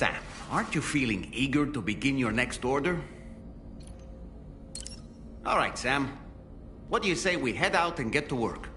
Sam, aren't you feeling eager to begin your next order? All right, Sam. What do you say we head out and get to work?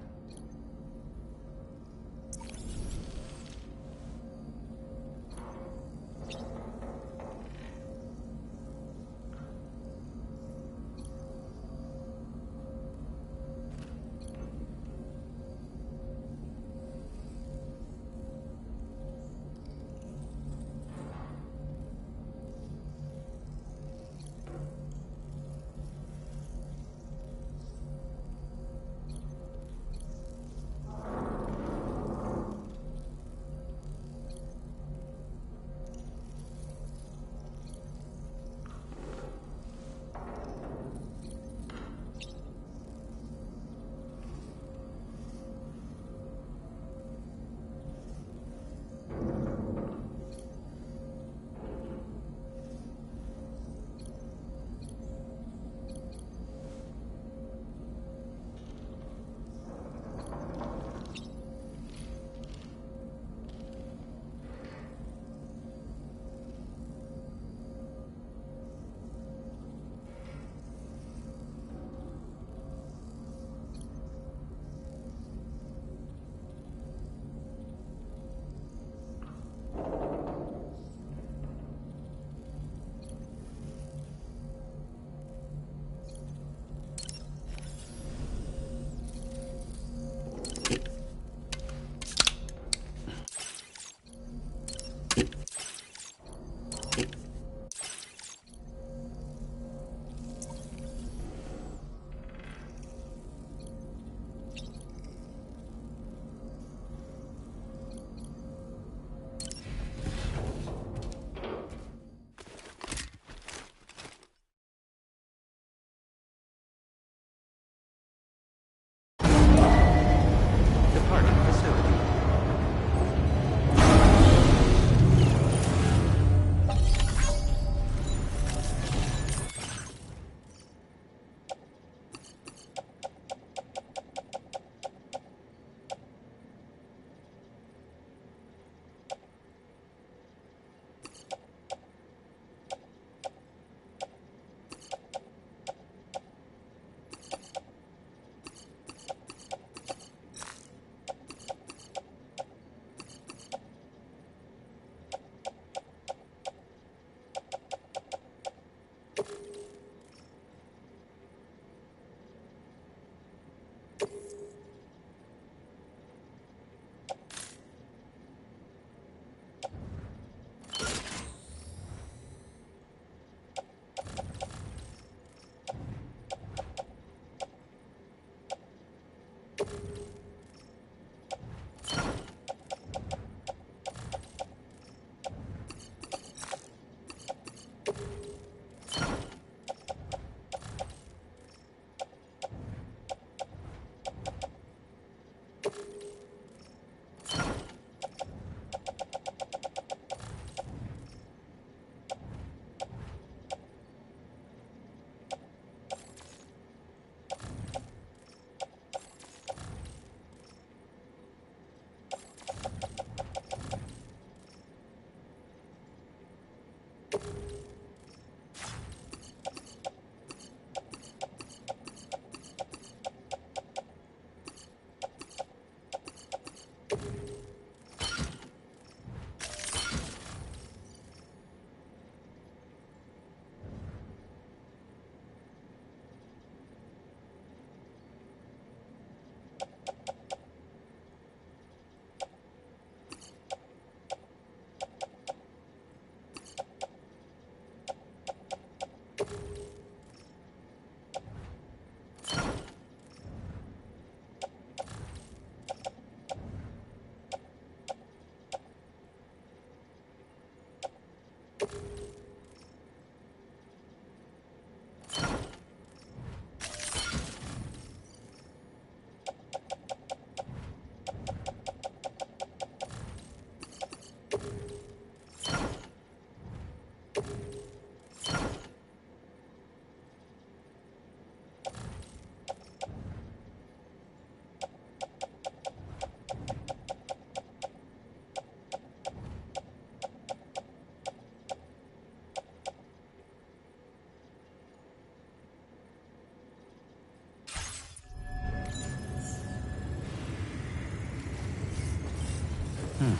Is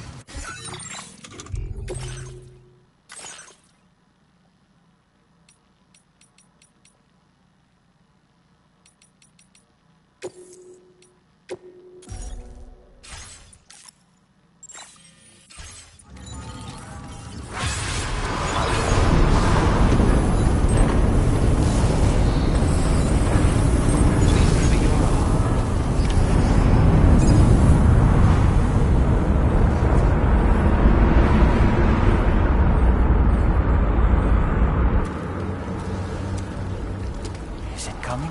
it coming?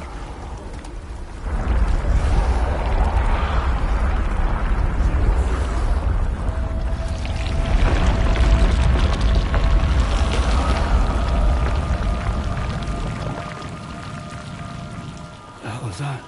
The hell was that?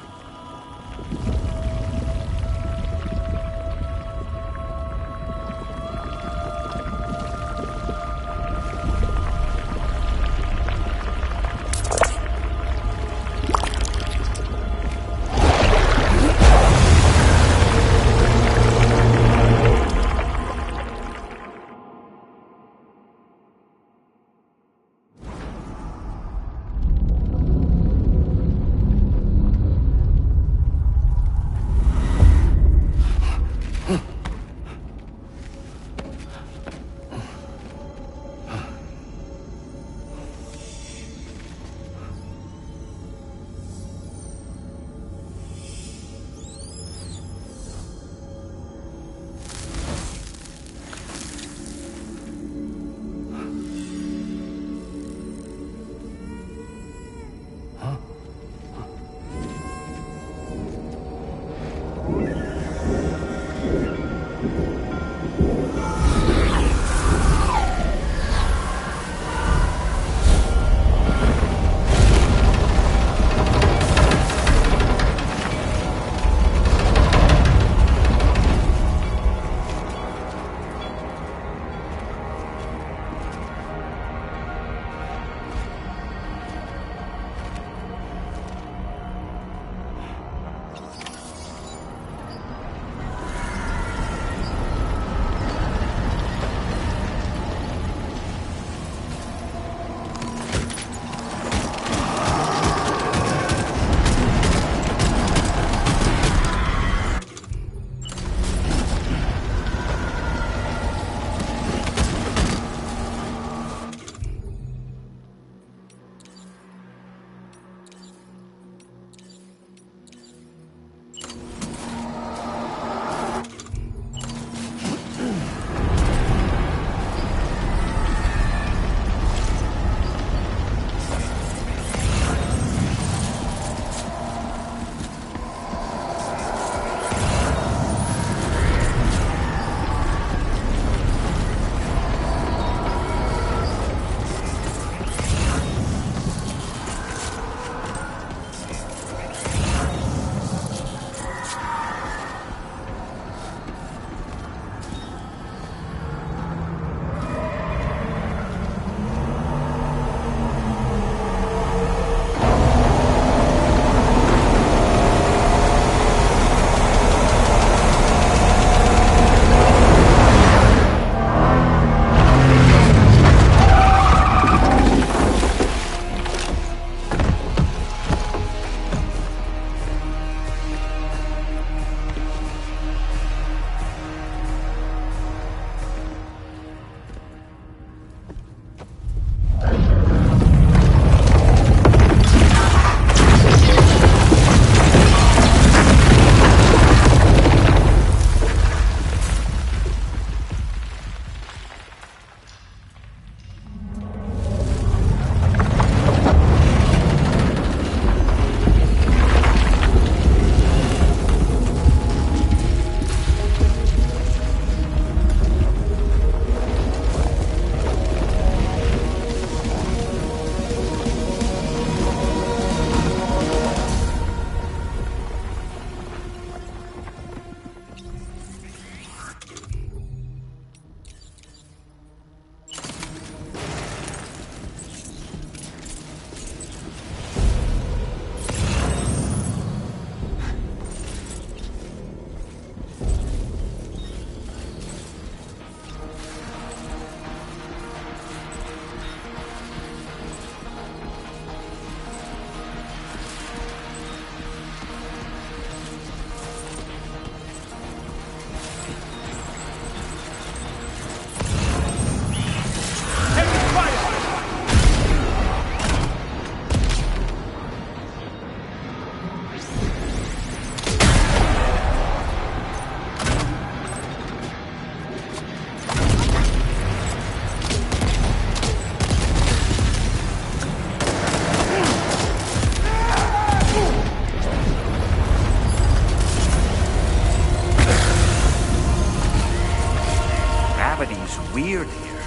weird here.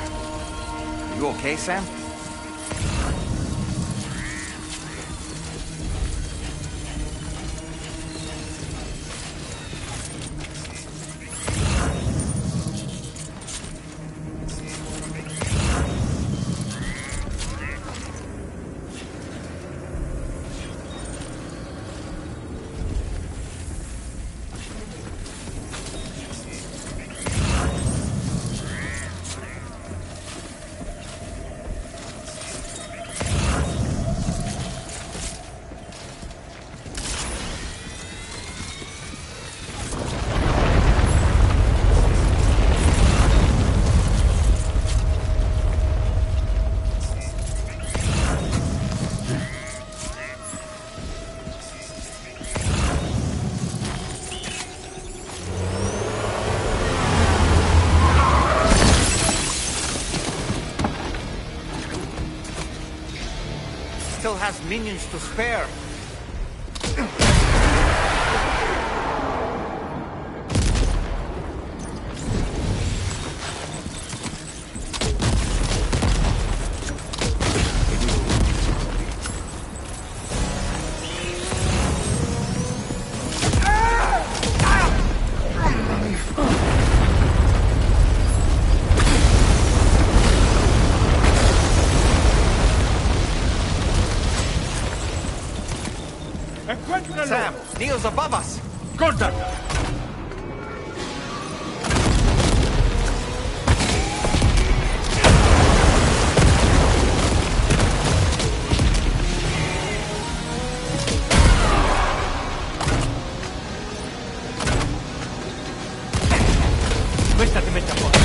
Are you okay, Sam? Still has minions to spare. Sam, Neil's above us. Contact! Questa ti mette a posto.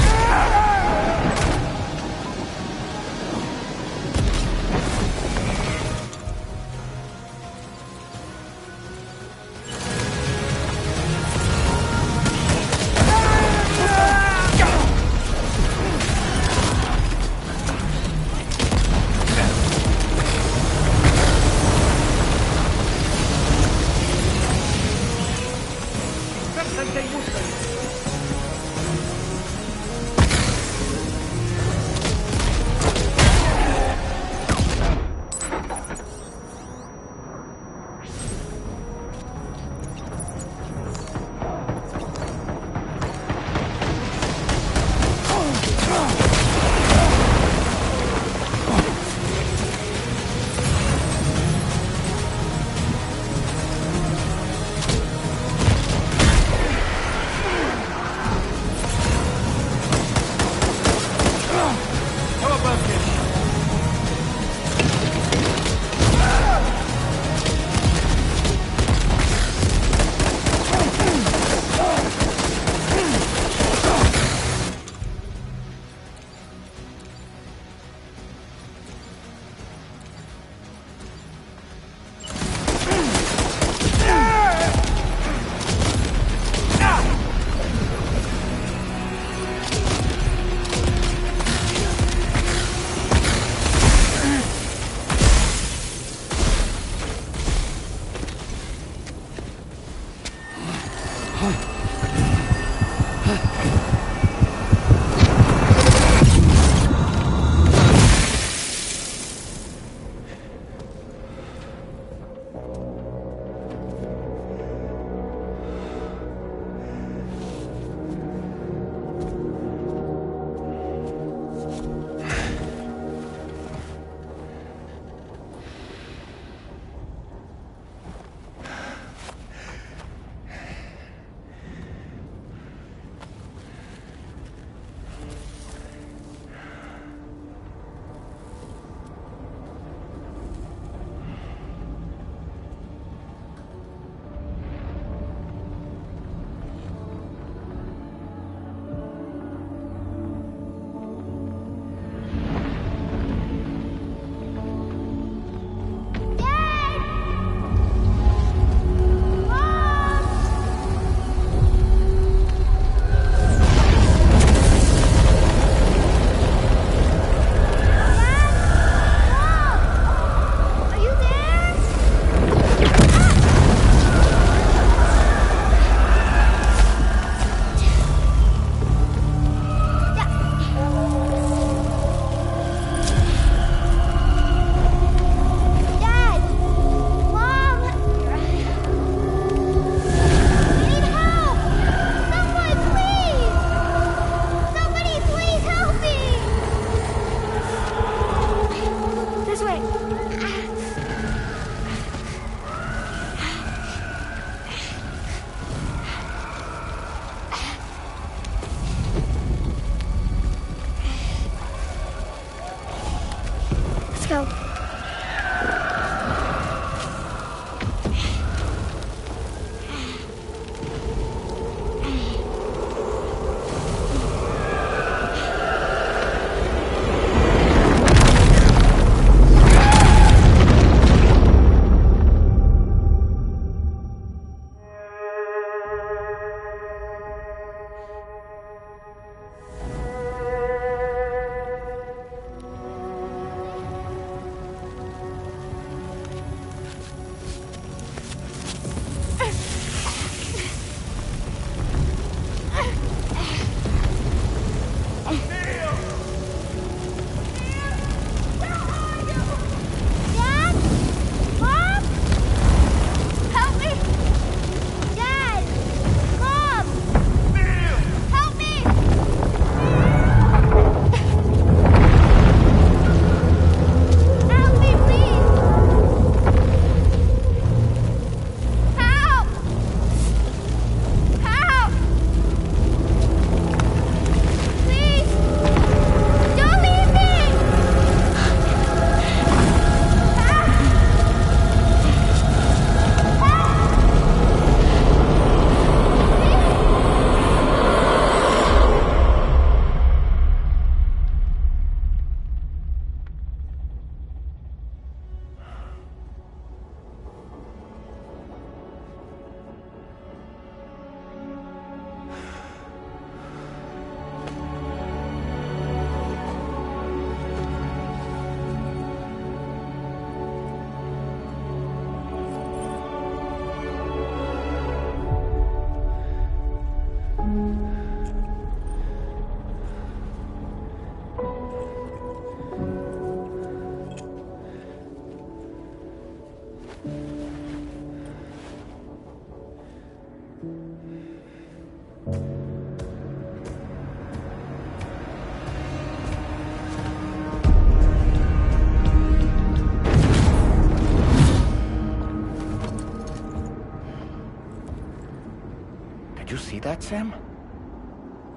Did you see that, Sam?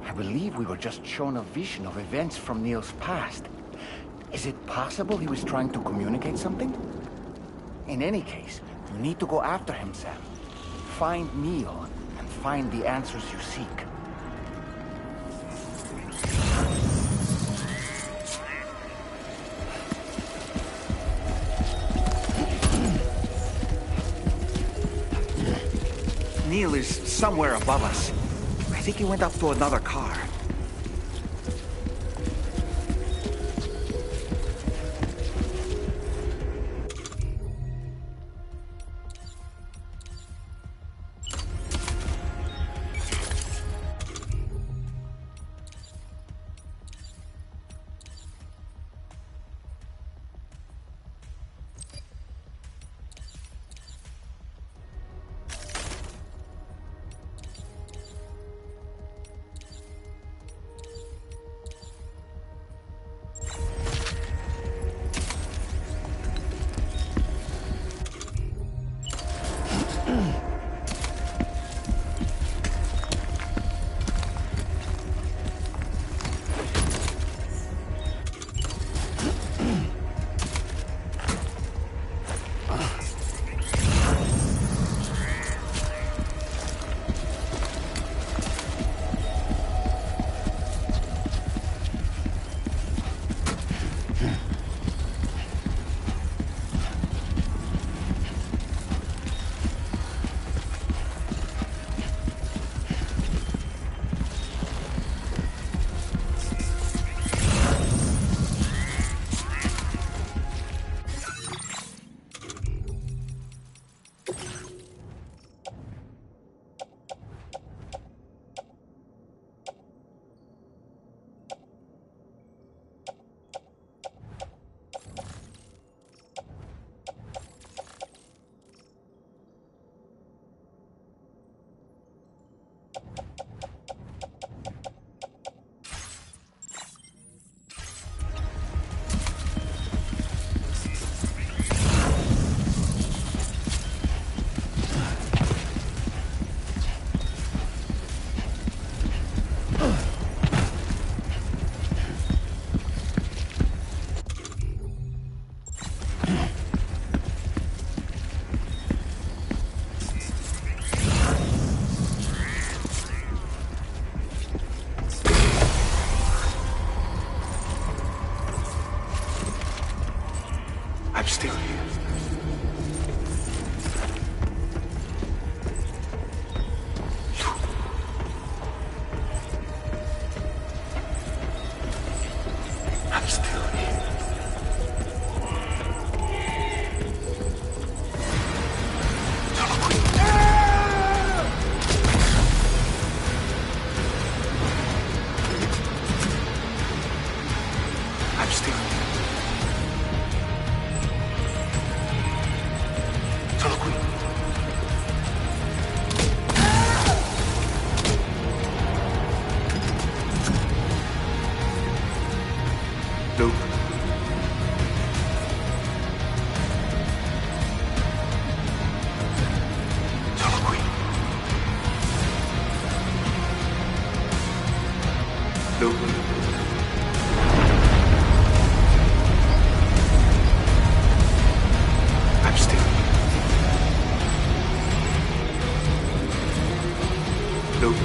I believe we were just shown a vision of events from Neil's past. Is it possible he was trying to communicate something? In any case, you need to go after him, Sam. Find Neil, and find the answers you seek. Neil is somewhere above us. I think he went up to another car. I'm still here. I'm still here. I'm still here. Sono qui. Luke. Sono qui. Luke. I'm still here. Luke.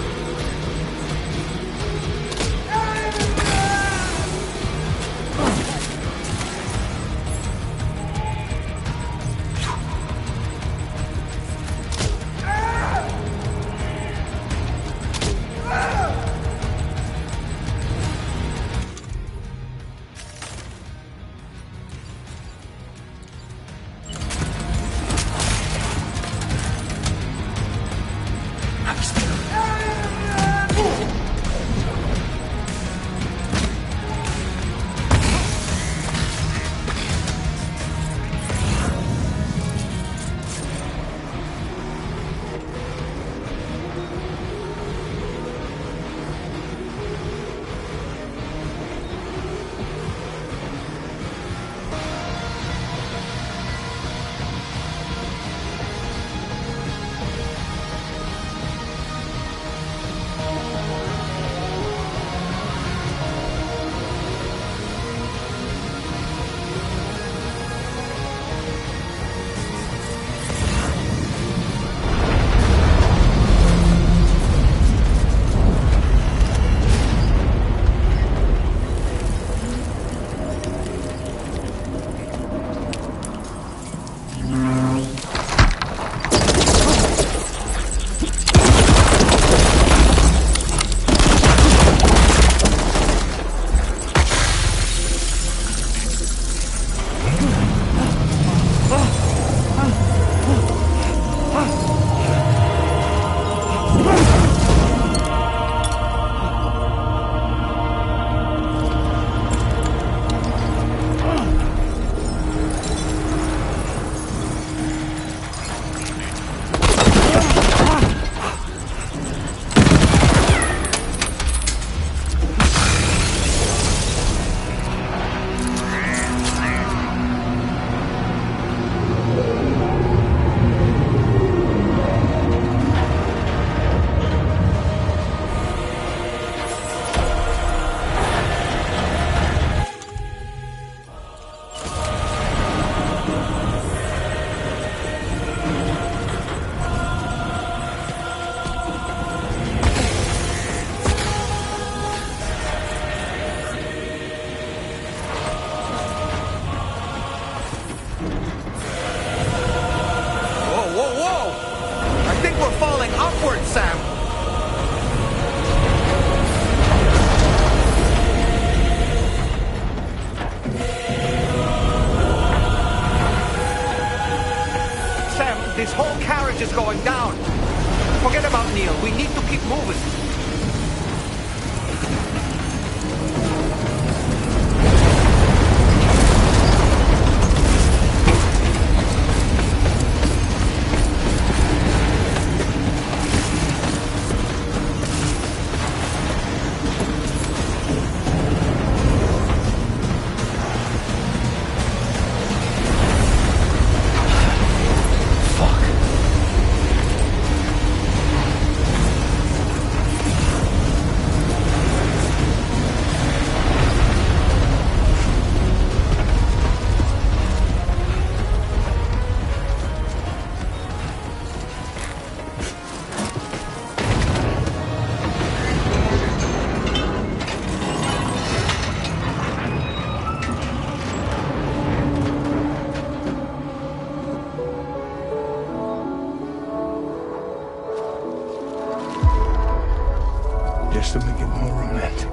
to make it more romantic.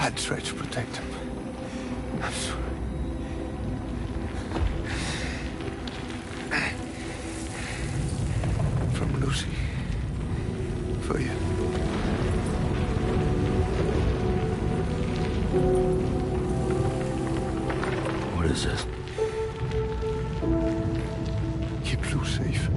I'd try to protect him. I'm sorry. From Lucy. For you. What is this? Keep Lou safe.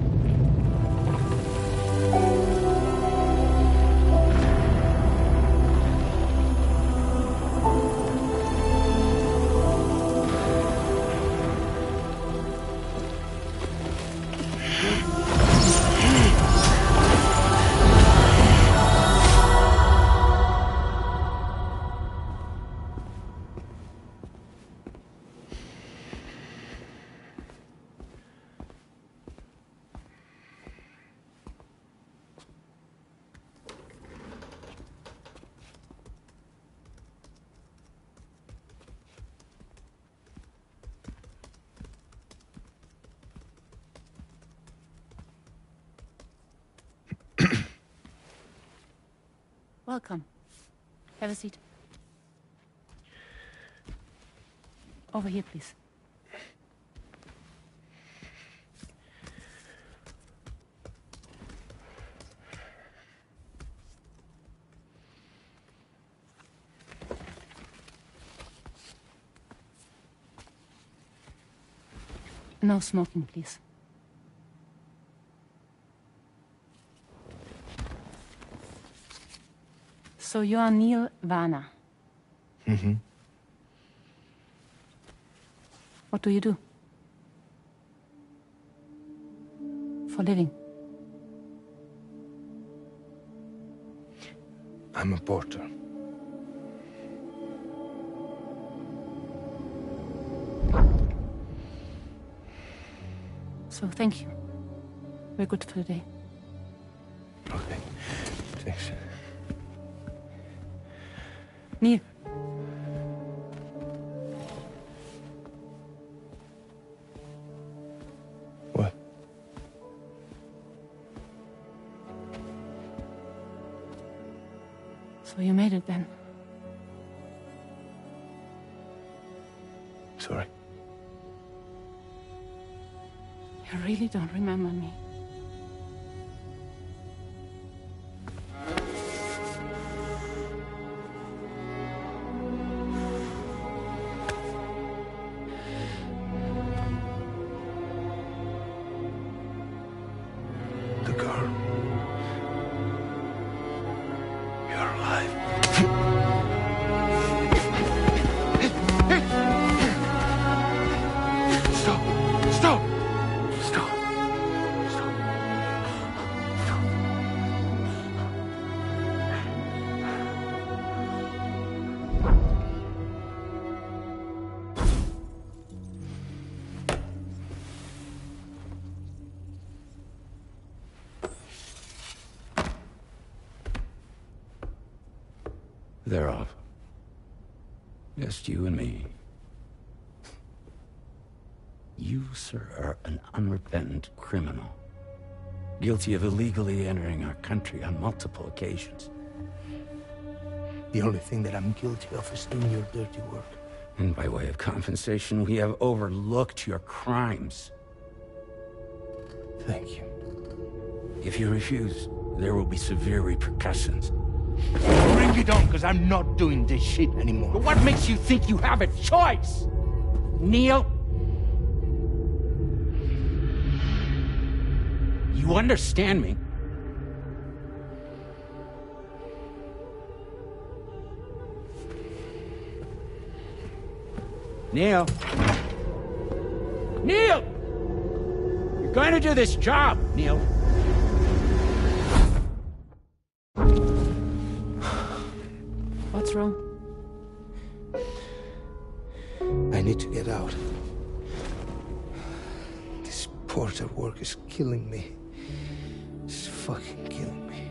Welcome. Have a seat. Over here, please. No smoking, please. So you are Neil Varner. Mm-hmm. What do you do? For a living? I'm a porter. So thank you. We're good for the day. Okay. Thanks. Neil. What? So you made it then? Sorry. You really don't remember me. The girl. You're alive. Stop! Stop! Stop! Stop! They're off. Just you and me. You, sir, are an unrepentant criminal. Guilty of illegally entering our country on multiple occasions. The only thing that I'm guilty of is doing your dirty work. And by way of compensation, we have overlooked your crimes. Thank you. If you refuse, there will be severe repercussions. Bring it on, because I'm not doing this shit anymore. But what makes you think you have a choice? Neil? You understand me? Neil? Neil! You're going to do this job, Neil. What's wrong? I need to get out. This porter work is killing me. It's fucking killing me.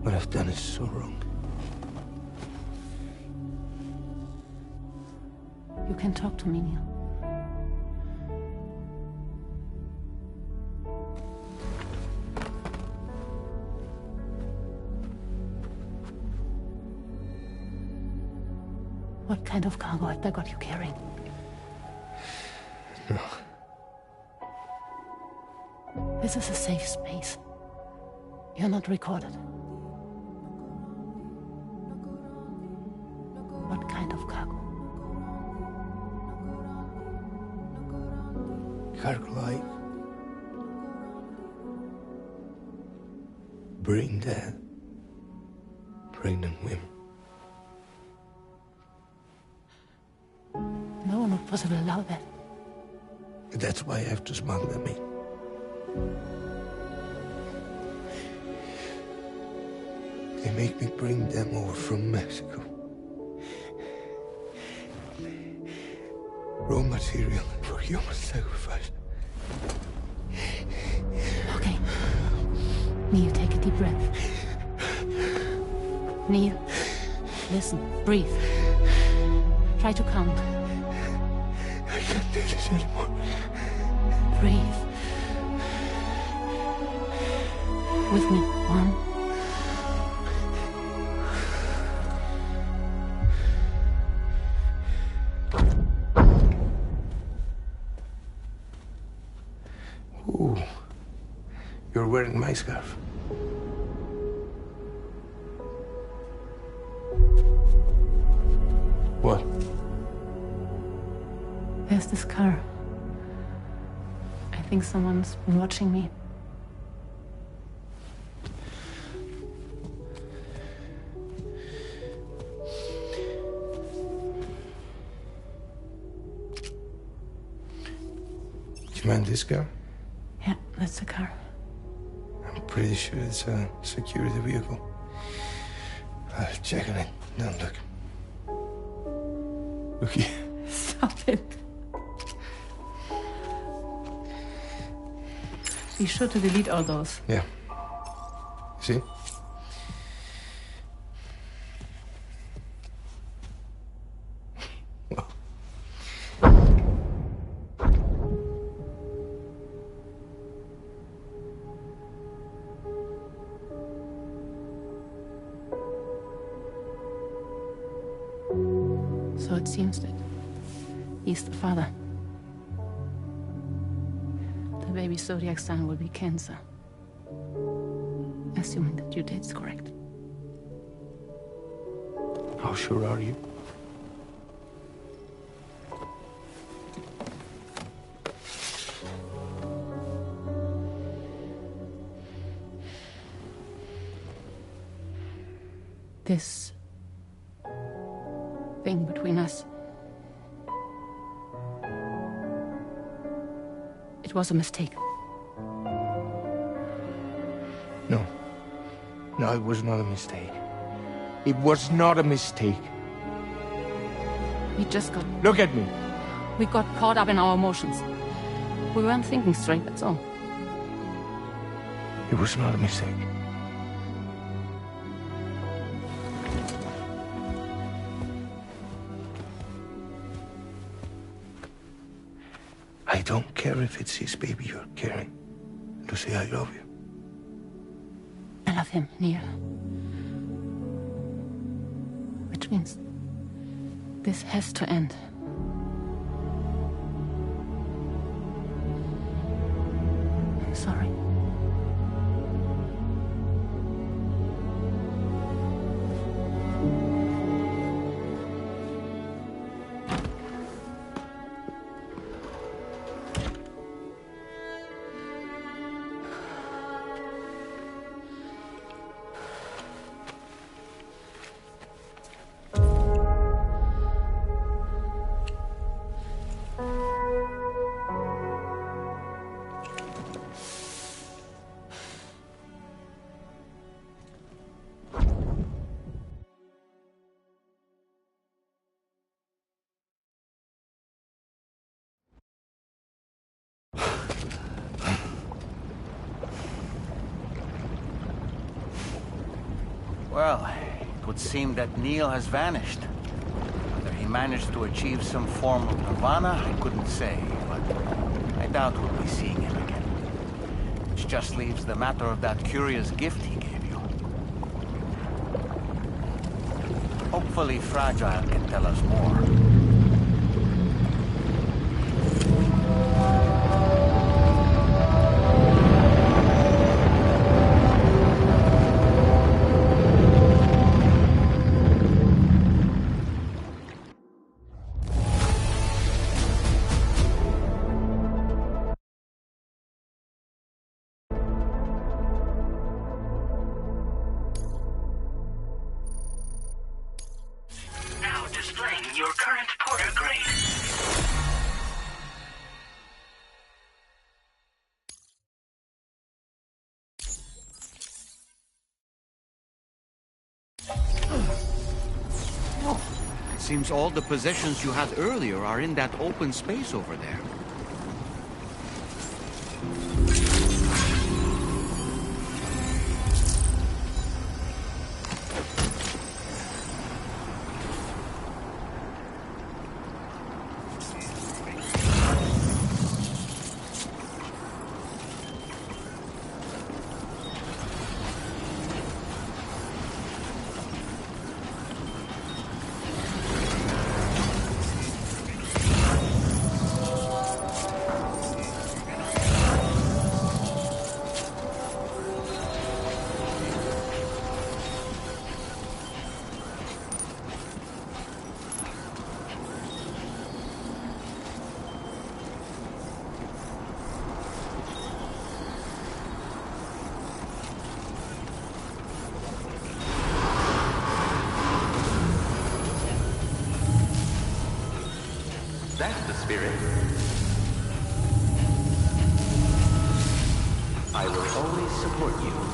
What I've done is so wrong. You can talk to me, Neil. What kind of cargo have they got you carrying? No. This is a safe space. You're not recorded. What kind of cargo? Cargo like brain dead, pregnant women. No one would possibly allow that. That's why I have to smuggle them in. They make me bring them over from Mexico. Raw material for human sacrifice. Okay. Neil, take a deep breath. Neil, listen, breathe. Try to count. I can't do this anymore. Breathe. With me. One. Ooh. You're wearing my scarf. What? There's this car. I think someone's been watching me. Do you mind this car? Yeah, that's the car. I'm pretty sure it's a security vehicle. I'll check on it. Now look. Look here. Stop it. Be sure to delete all those. Yeah. See? So it seems that he's the father. The baby zodiac sign will be Cancer. Assuming the due date's correct. How sure are you? This thing between us. It was a mistake. No. No, it was not a mistake. It was not a mistake. We just got... Look at me. We got caught up in our emotions. We weren't thinking straight, that's all. It was not a mistake. I don't care if it's his baby you're carrying. To say I love you. I love him, Neil. Which means this has to end. I'm sorry. Well, it would seem that Neil has vanished. Whether he managed to achieve some form of nirvana, I couldn't say, but I doubt we'll be seeing him again. Which just leaves the matter of that curious gift he gave you. Hopefully Fragile can tell us more. Your current Porter grade. It seems all the possessions you had earlier are in that open space over there. spirit. I will always support you.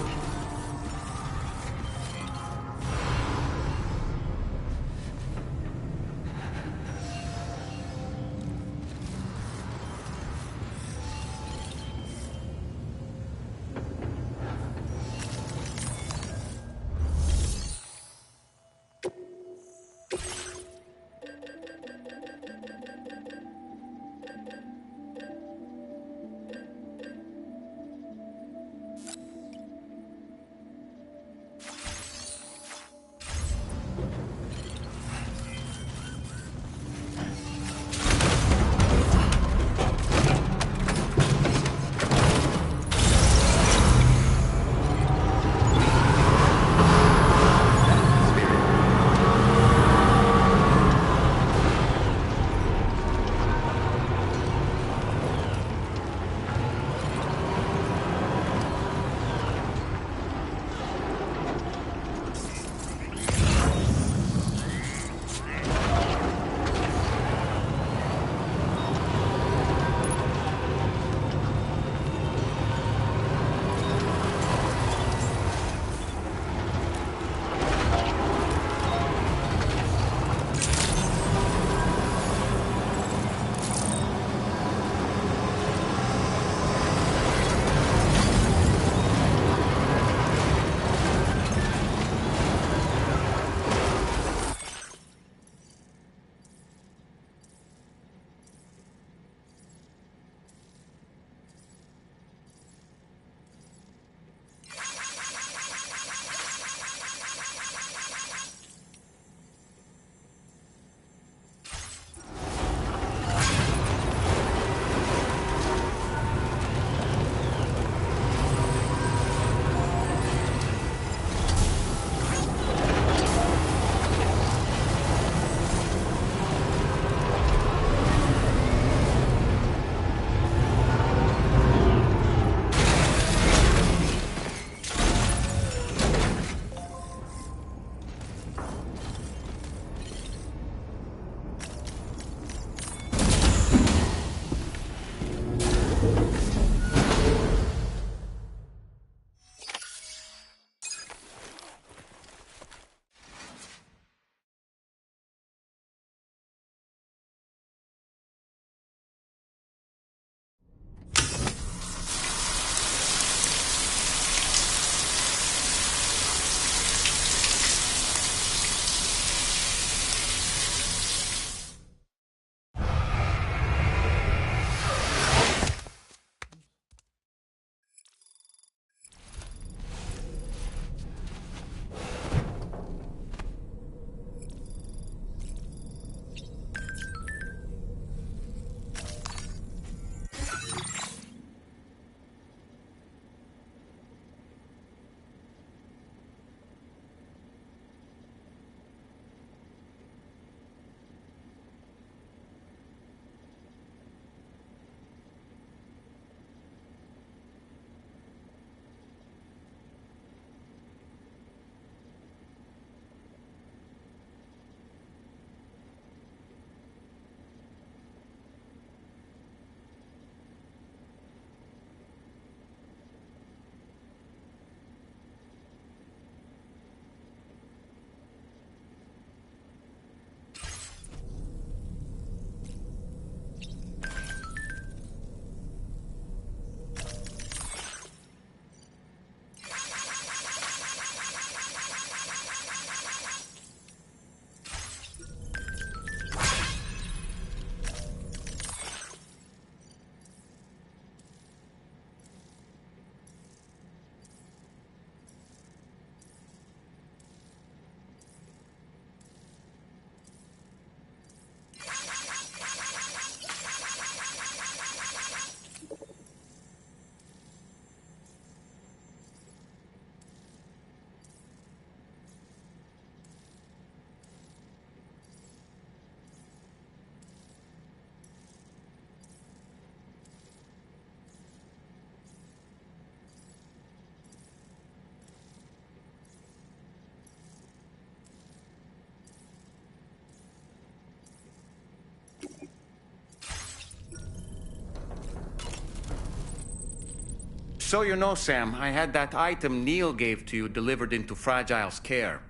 so you know, Sam, I had that item Neil gave to you delivered into Fragile's care.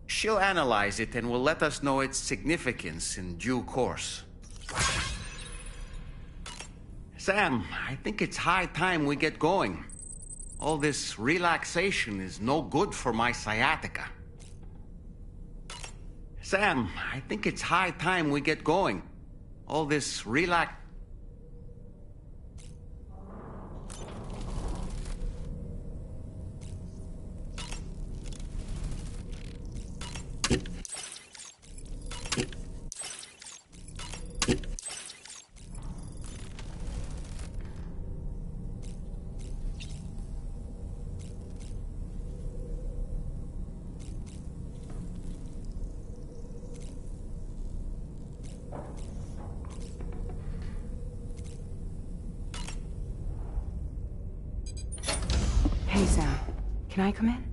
She'll analyze it and will let us know its significance in due course. Sam, I think it's high time we get going. All this relaxation is no good for my sciatica. Sam, I think it's high time we get going. All this Hey, Sam. Can I come in?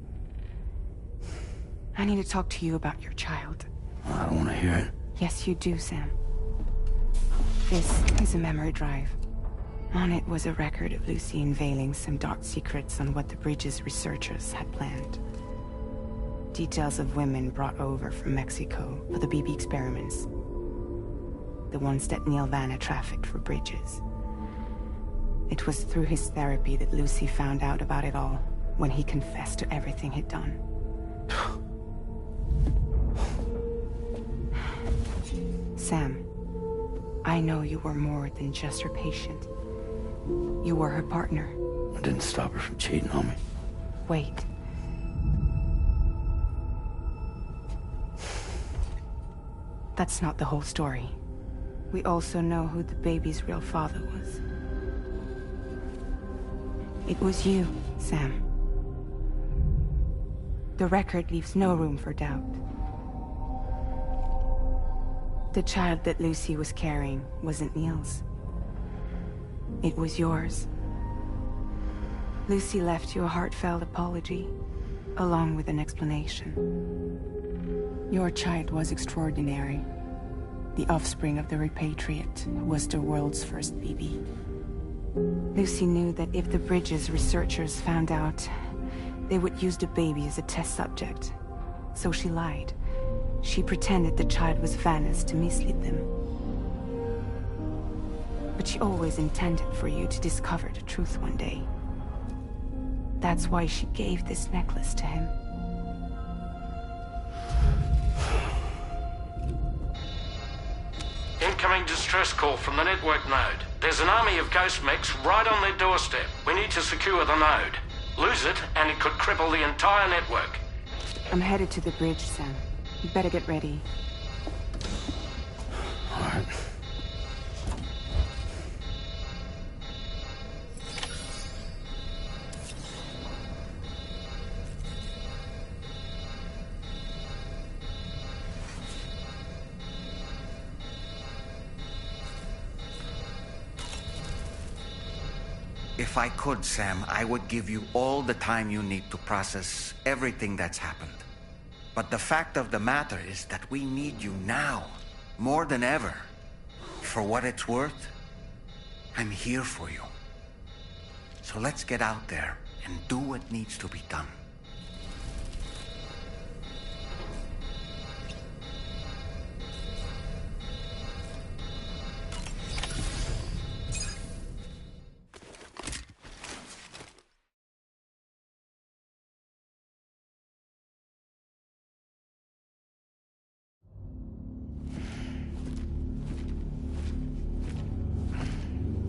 I need to talk to you about your child. I don't want to hear it. Yes, you do, Sam. This is a memory drive. On it was a record of Lucy unveiling some dark secrets on what the Bridges researchers had planned. Details of women brought over from Mexico for the BB experiments. The ones that Neil Vanna trafficked for Bridges. It was through his therapy that Lucy found out about it all, when he confessed to everything he'd done. Sam, I know you were more than just her patient. You were her partner. I didn't stop her from cheating on me. Wait. That's not the whole story. We also know who the baby's real father was. It was you, Sam. The record leaves no room for doubt. The child that Lucy was carrying wasn't Neil's. It was yours. Lucy left you a heartfelt apology, along with an explanation. Your child was extraordinary. The offspring of the repatriate who was the world's first BB. Lucy knew that if the Bridges researchers found out, they would use the baby as a test subject. So she lied. She pretended the child was Vanna's to mislead them. But she always intended for you to discover the truth one day. That's why she gave this necklace to him. Incoming distress call from the network node. There's an army of ghost mechs right on their doorstep. We need to secure the node. Lose it, and it could cripple the entire network. I'm headed to the bridge, Sam. You better get ready. All right. If I could, Sam, I would give you all the time you need to process everything that's happened. But the fact of the matter is that we need you now, more than ever. For what it's worth, I'm here for you. So let's get out there and do what needs to be done.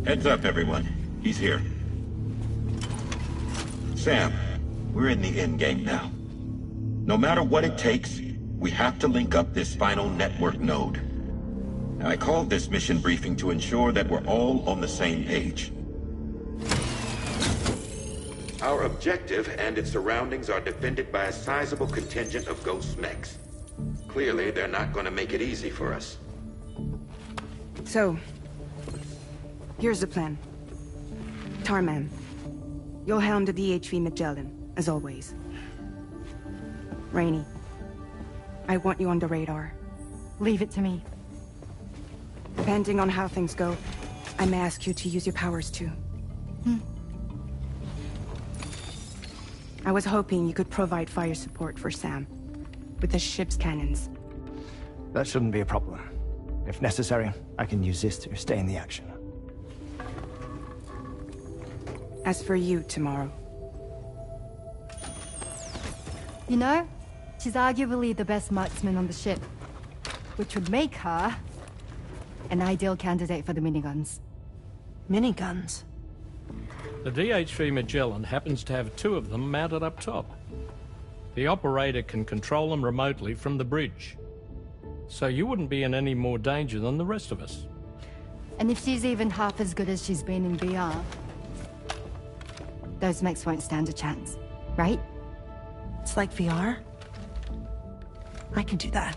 Heads up, everyone. He's here. Sam, we're in the endgame now. No matter what it takes, we have to link up this final network node. I called this mission briefing to ensure that we're all on the same page. Our objective and its surroundings are defended by a sizable contingent of ghost mechs. Clearly, they're not going to make it easy for us. So, here's the plan. Tarman, you'll helm the DHV Magellan, as always. Rainey, I want you on the radar. Leave it to me. Depending on how things go, I may ask you to use your powers too. I was hoping you could provide fire support for Sam, with the ship's cannons. That shouldn't be a problem. If necessary, I can use this to stay in the action. As for you, tomorrow. You know, she's arguably the best marksman on the ship, which would make her an ideal candidate for the miniguns. Miniguns? The DH-3 Magellan happens to have 2 of them mounted up top. The operator can control them remotely from the bridge. So you wouldn't be in any more danger than the rest of us. And if she's even half as good as she's been in VR, those mechs won't stand a chance, right? It's like VR? I can do that.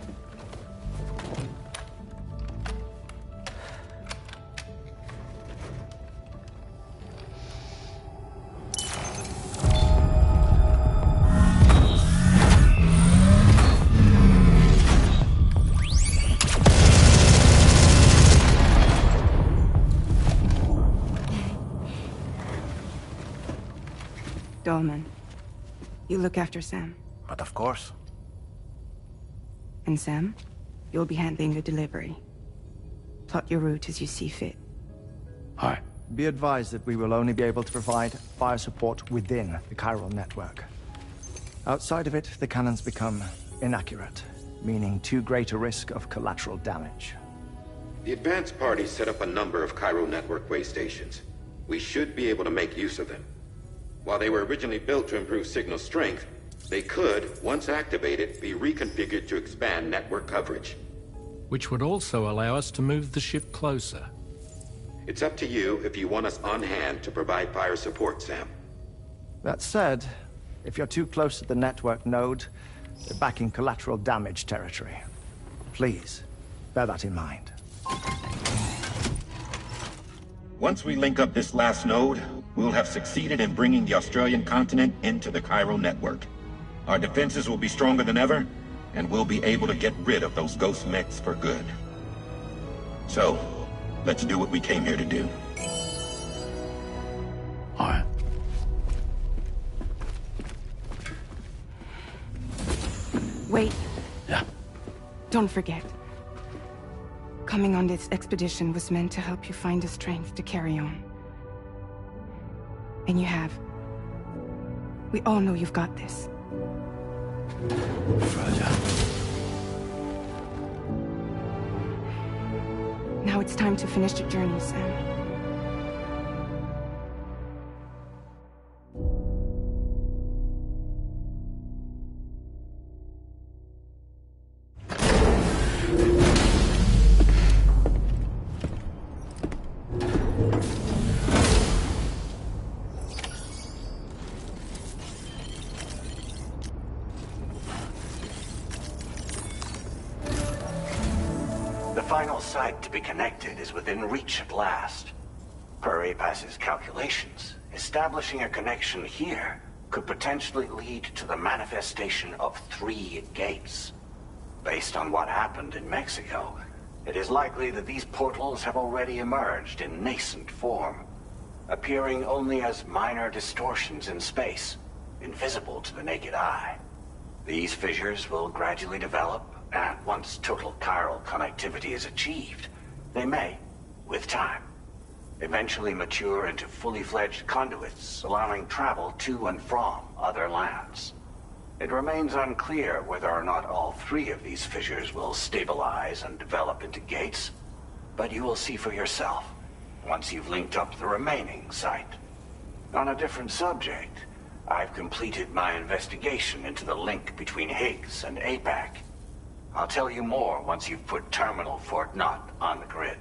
Dolman, you look after Sam. But of course. And Sam, you'll be handling the delivery. Plot your route as you see fit. Aye. Be advised that we will only be able to provide fire support within the chiral network. Outside of it, the cannons become inaccurate, meaning too great a risk of collateral damage. The advanced party set up a number of chiral network way stations. We should be able to make use of them. While they were originally built to improve signal strength, they could, once activated, be reconfigured to expand network coverage. Which would also allow us to move the ship closer. It's up to you if you want us on hand to provide fire support, Sam. That said, if you're too close to the network node, you're back in collateral damage territory. Please, bear that in mind. Once we link up this last node, we'll have succeeded in bringing the Australian continent into the chiral network. Our defenses will be stronger than ever, and we'll be able to get rid of those ghost mechs for good. So, let's do what we came here to do. All right. Wait. Yeah. Don't forget. Coming on this expedition was meant to help you find the strength to carry on. And you have. We all know you've got this. Fragile. Now it's time to finish the journey, Sam. The final site to be connected is within reach at last. Per APAS's calculations, establishing a connection here could potentially lead to the manifestation of 3 gates. Based on what happened in Mexico, it is likely that these portals have already emerged in nascent form, appearing only as minor distortions in space, invisible to the naked eye. These fissures will gradually develop, and once total chiral connectivity is achieved, they may, with time, eventually mature into fully fledged conduits, allowing travel to and from other lands. It remains unclear whether or not all 3 of these fissures will stabilize and develop into gates, but you will see for yourself once you've linked up the remaining site. On a different subject, I've completed my investigation into the link between Higgs and APAC. I'll tell you more once you've put Terminal Fort Knott on the grid.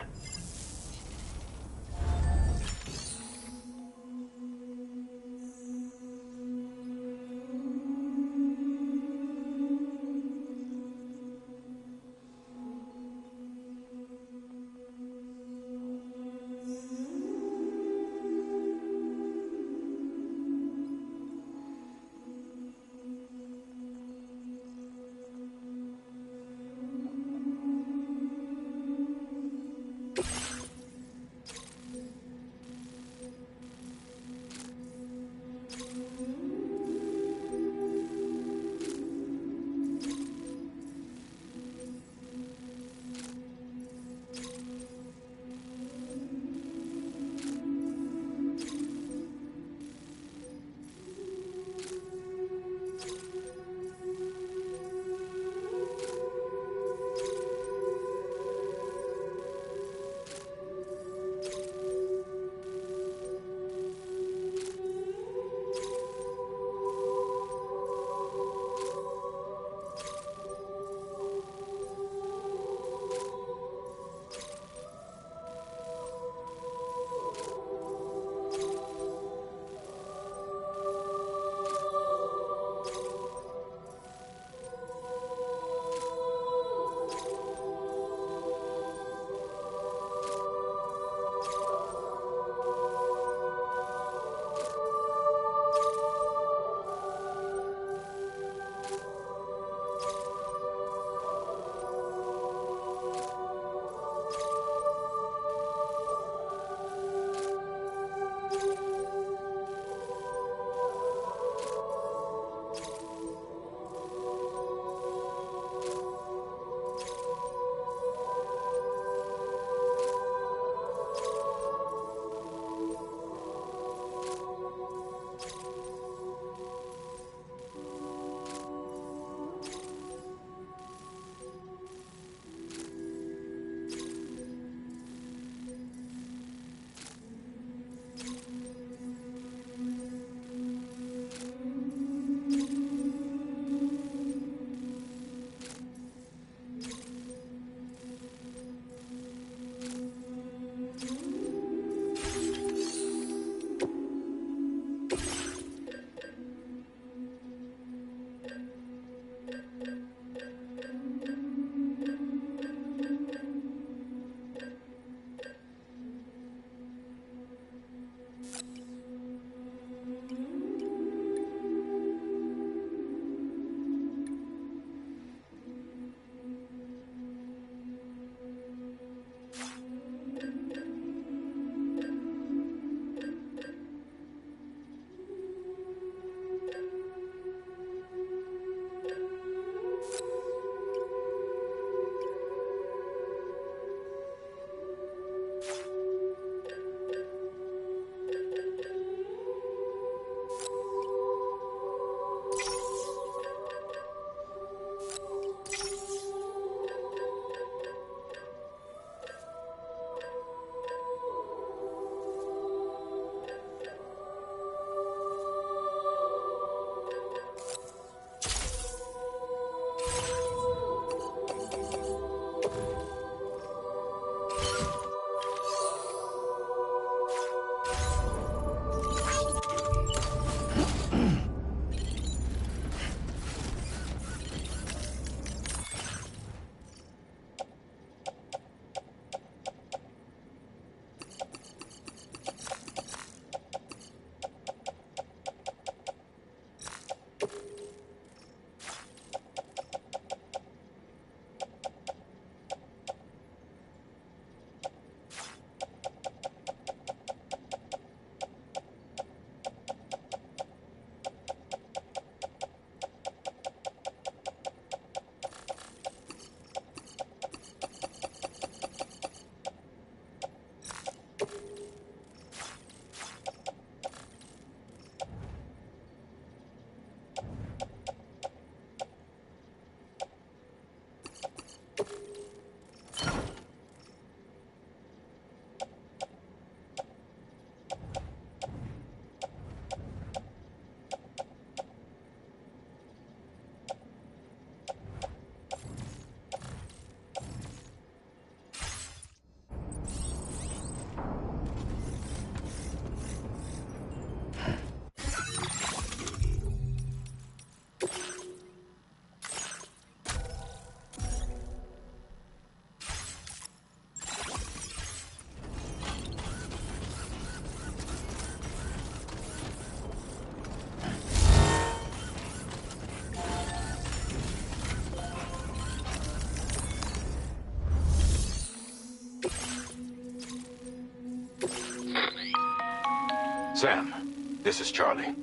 Sam, this is Charlie.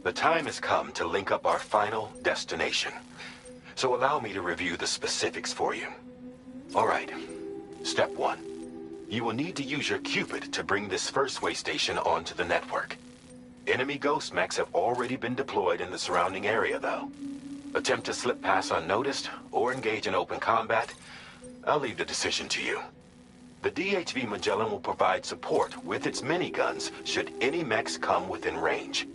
The time has come to link up our final destination. So allow me to review the specifics for you. All right. Step 1. You will need to use your Cupid to bring this first way station onto the network. Enemy ghost mechs have already been deployed in the surrounding area, though. Attempt to slip past unnoticed or engage in open combat, I'll leave the decision to you. The DHV Magellan will provide support with its miniguns should any mechs come within range.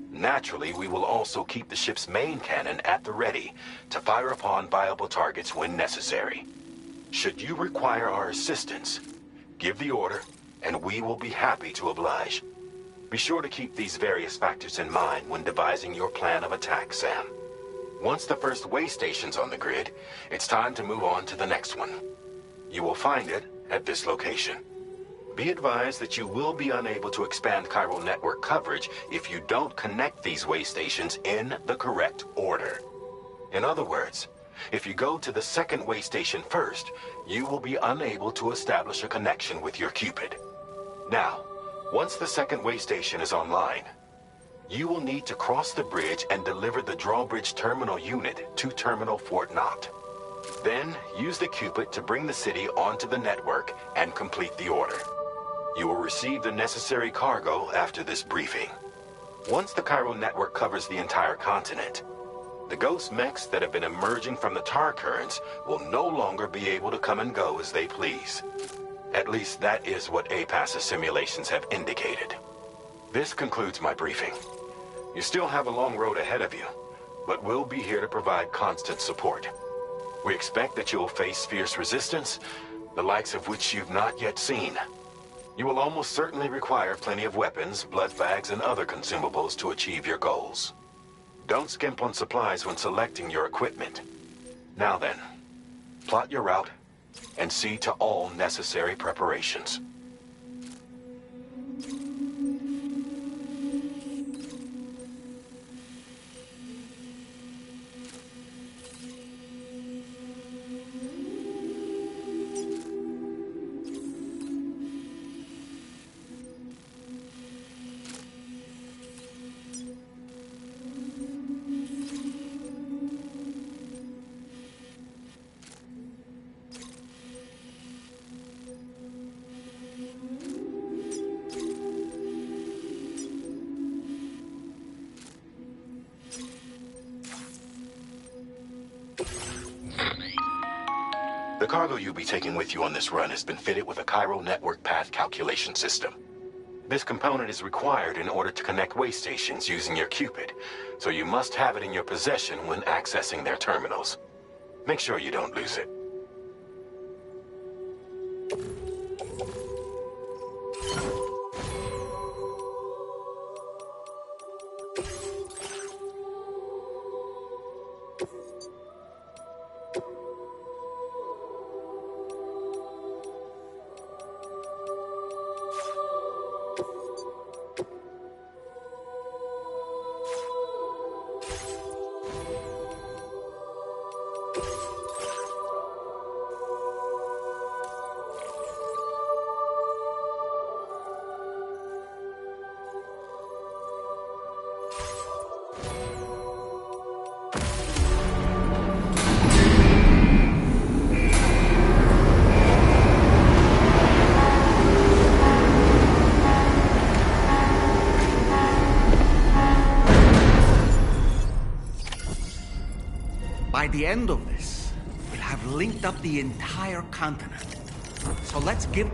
Naturally, we will also keep the ship's main cannon at the ready to fire upon viable targets when necessary. Should you require our assistance, give the order, and we will be happy to oblige. Be sure to keep these various factors in mind when devising your plan of attack, Sam. Once the first way station's on the grid, it's time to move on to the next one. You will find it at this location. Be advised that you will be unable to expand chiral network coverage if you don't connect these way stations in the correct order. In other words, if you go to the second way station first, you will be unable to establish a connection with your Cupid. Now, once the second way station is online, you will need to cross the bridge and deliver the drawbridge terminal unit to Terminal Fort Knott. Then, use the Cupid to bring the city onto the network and complete the order. You will receive the necessary cargo after this briefing. Once the chiral network covers the entire continent, the ghost mechs that have been emerging from the tar currents will no longer be able to come and go as they please. At least that is what APAS's simulations have indicated. This concludes my briefing. You still have a long road ahead of you, but we'll be here to provide constant support. We expect that you will face fierce resistance, the likes of which you've not yet seen. You will almost certainly require plenty of weapons, blood bags, and other consumables to achieve your goals. Don't skimp on supplies when selecting your equipment. Now then, plot your route and see to all necessary preparations. The cargo you'll be taking with you on this run has been fitted with a chiral network path calculation system. This component is required in order to connect way stations using your Cupid, so you must have it in your possession when accessing their terminals. Make sure you don't lose it. By the end of this, we'll have linked up the entire continent. So let's give...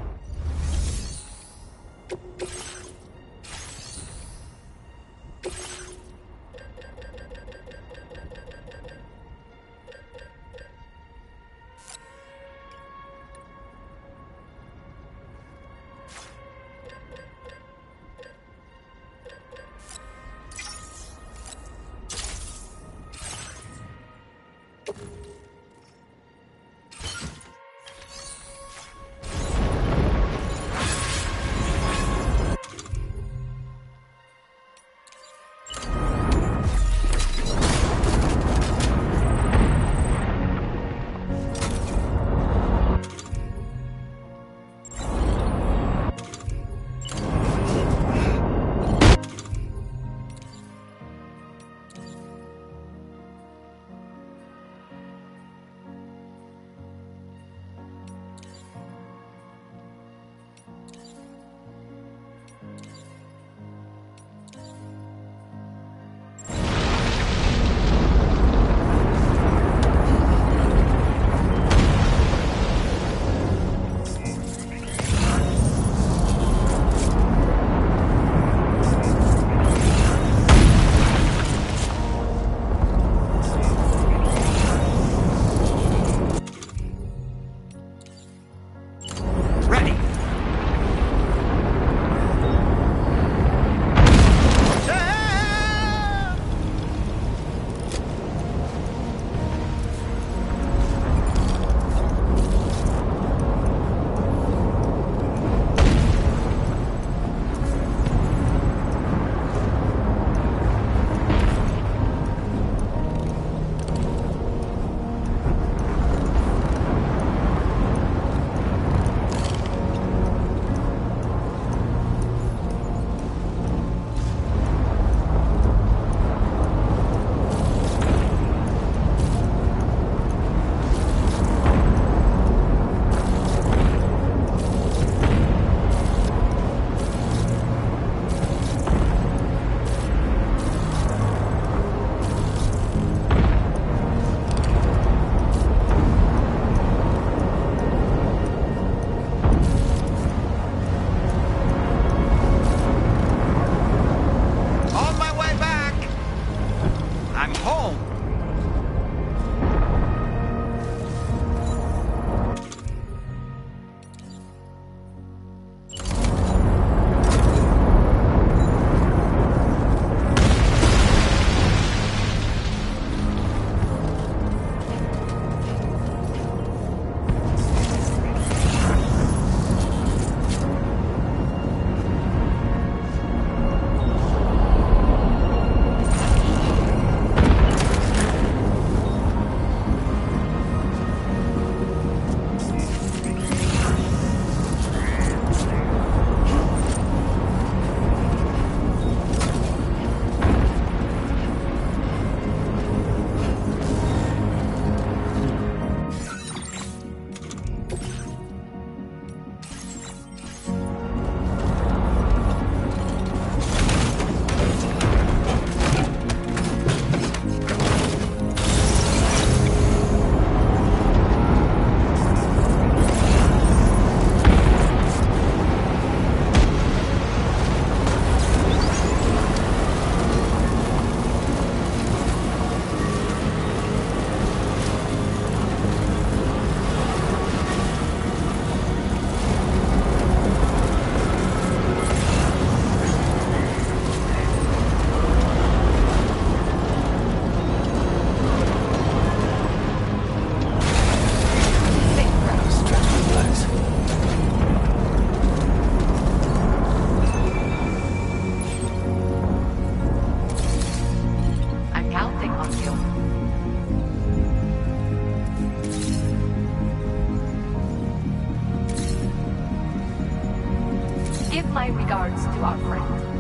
my regards to our friend.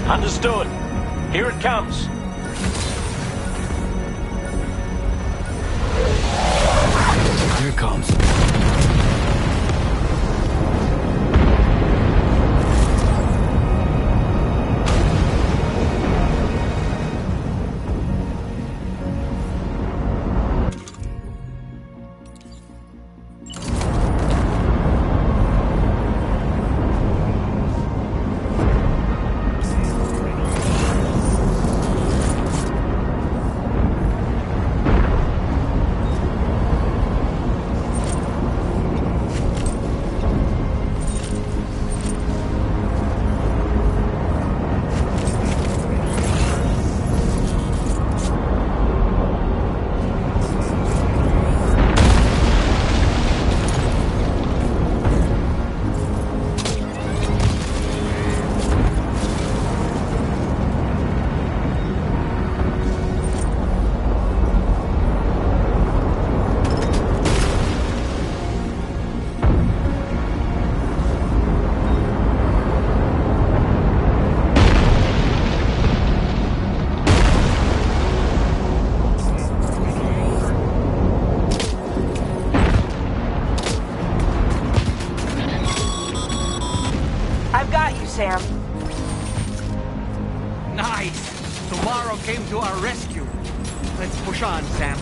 Understood. Here it comes. Here it comes. Sam. Nice! Tomorrow came to our rescue. Let's push on, Sam.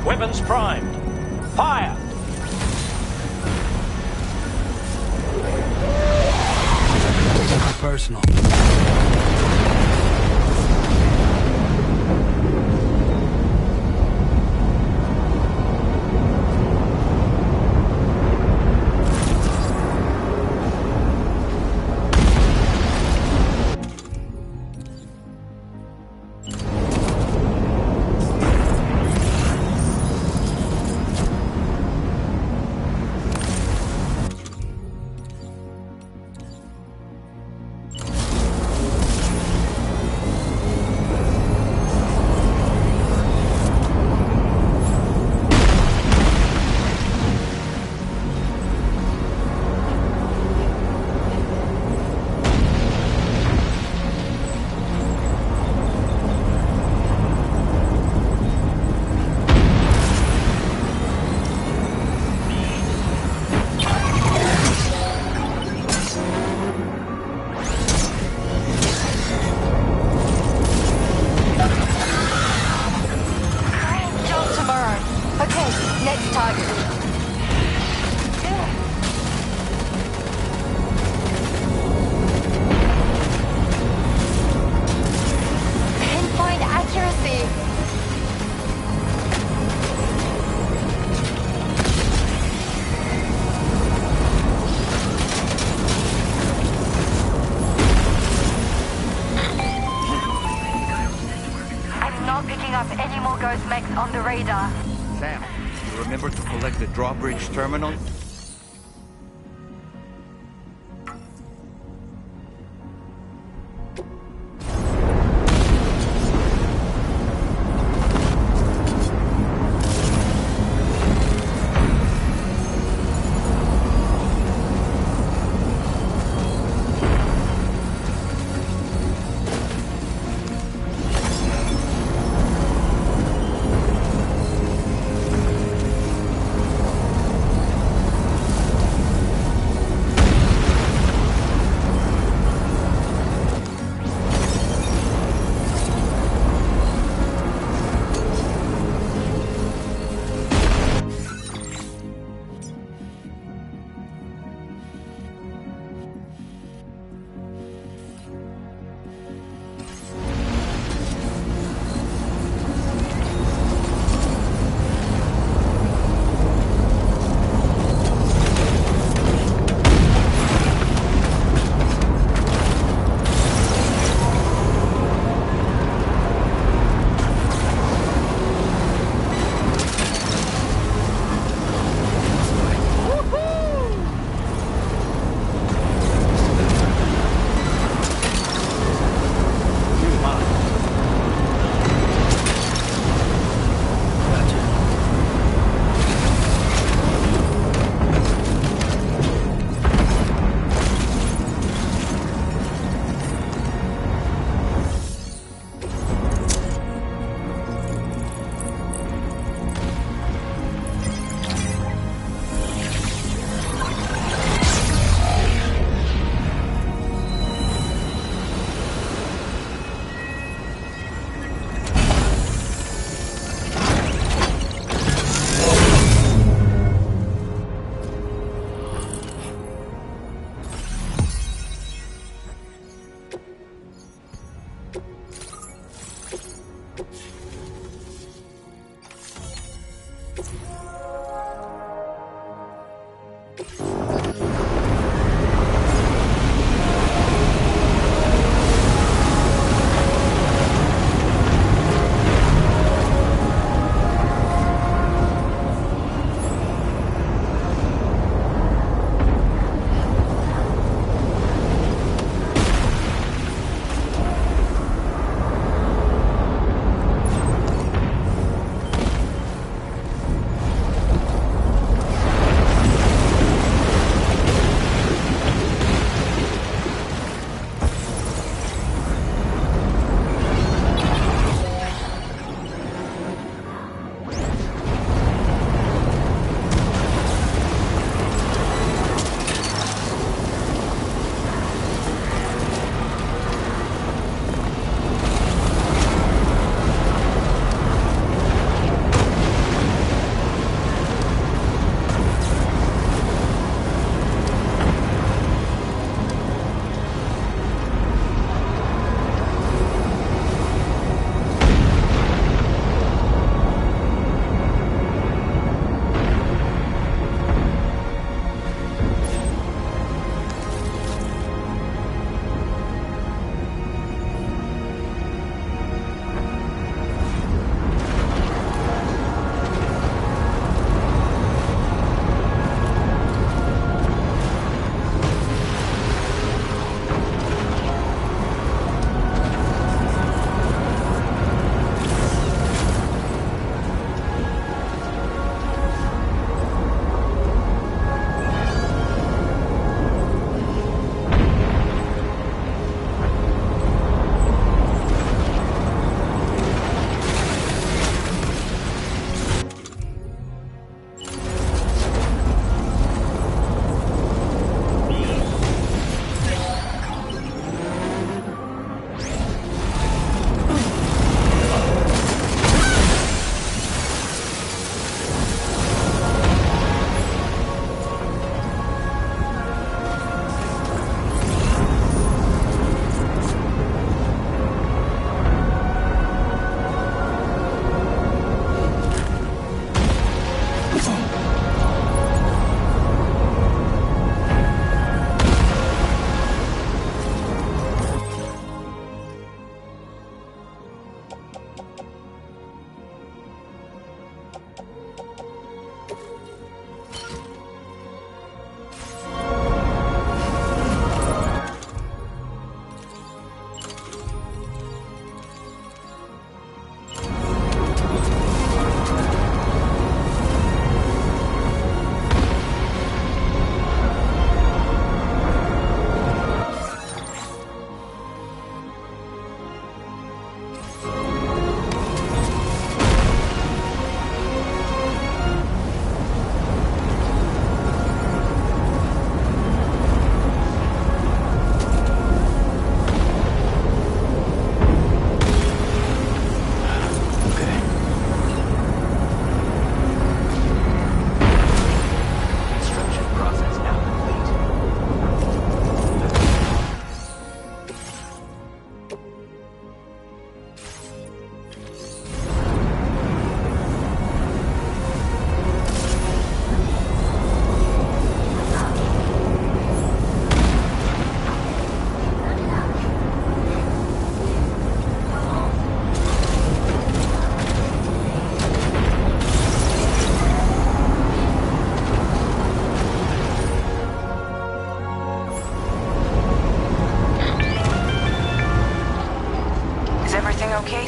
Weapons primed. Fire! Personal. radar. Sam, you remember to collect the drawbridge terminal?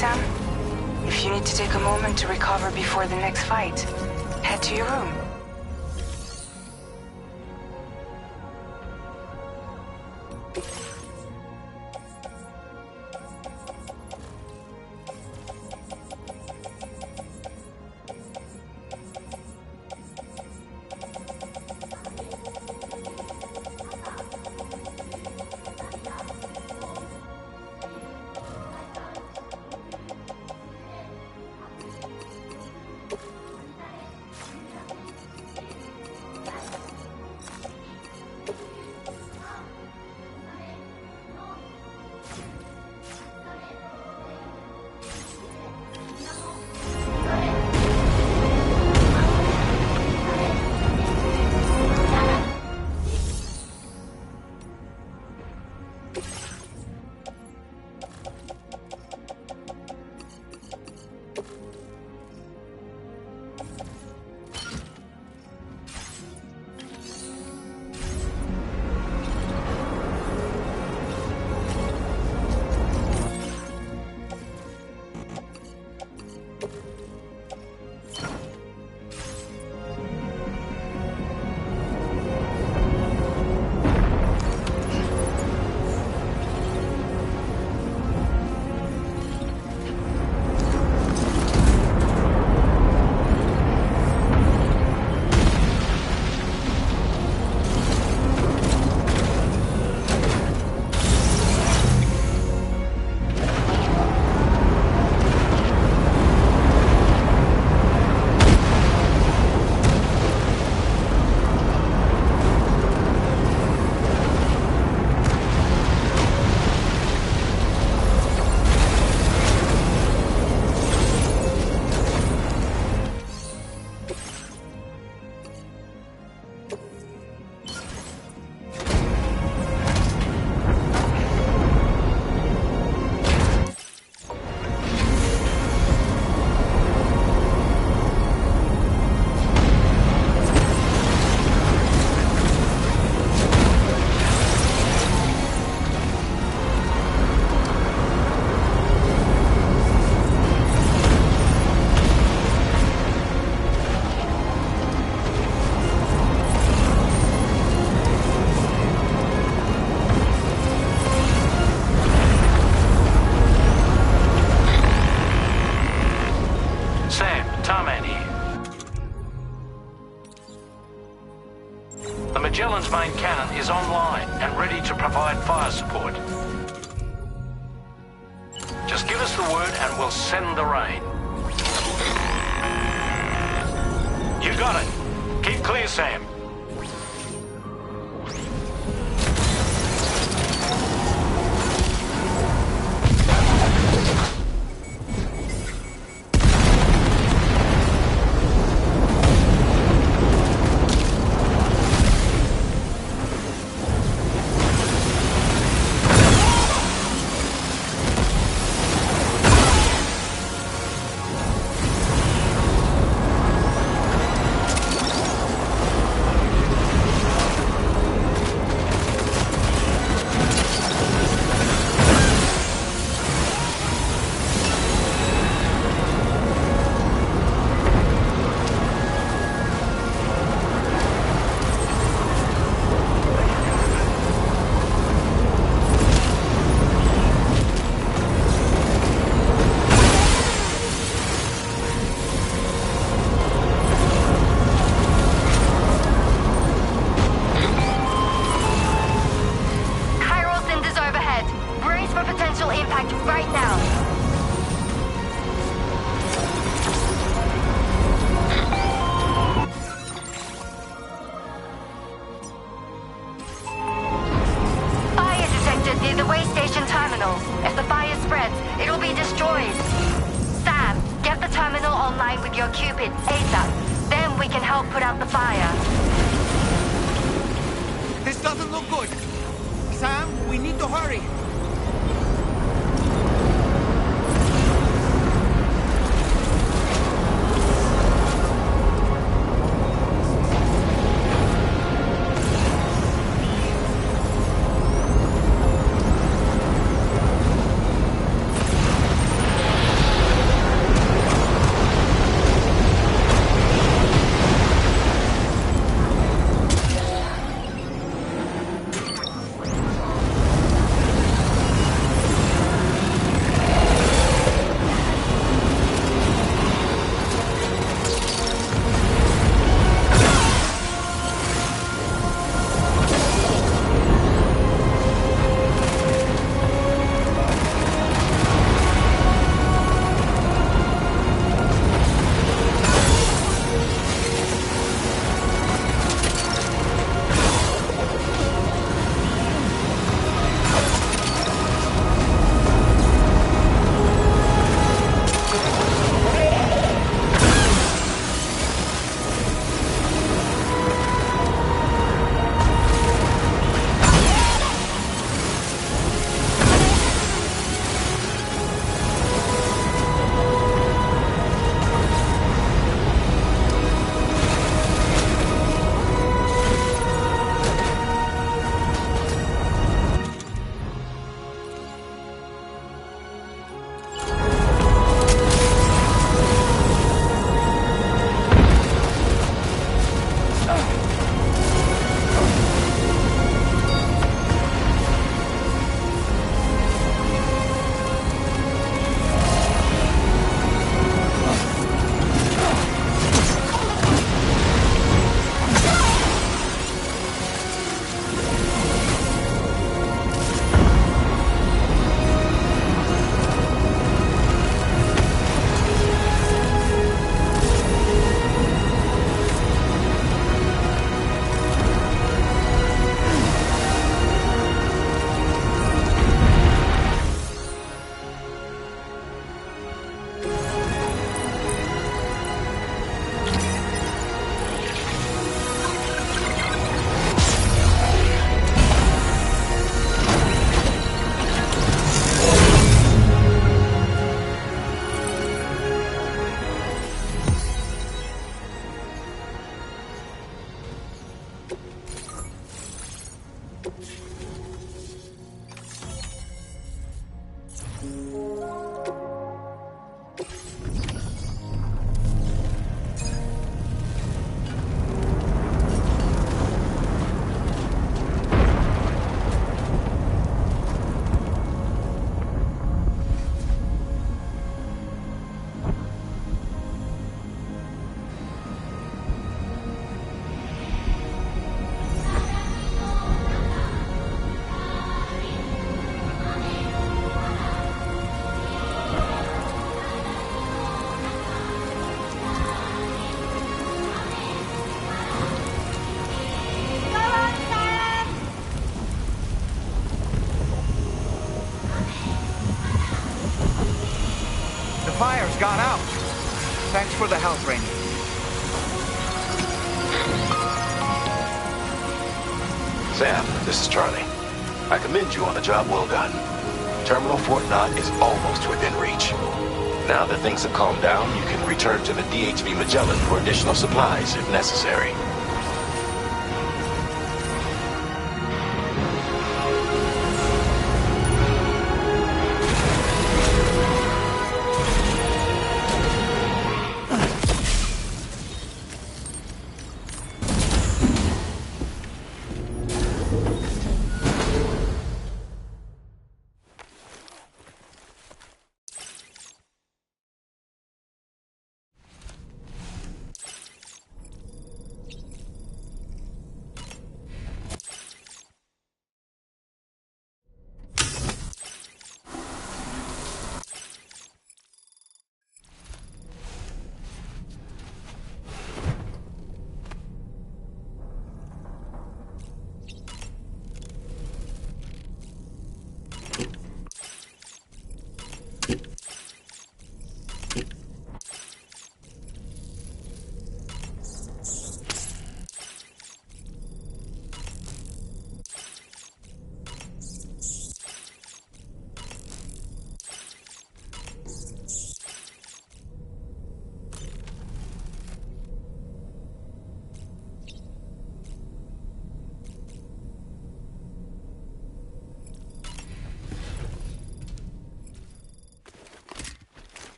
Sam? If you need to take a moment to recover before the next fight, head to your room. Magellan's main cannon is online and ready to provide fire support. Just give us the word and we'll send the rain. You got it. Keep clear, Sam. got out. Thanks for the help, Rainey. Sam, this is Charlie. I commend you on a job well done. Terminal Fort Knott is almost within reach. Now that things have calmed down, you can return to the DHV Magellan for additional supplies if necessary.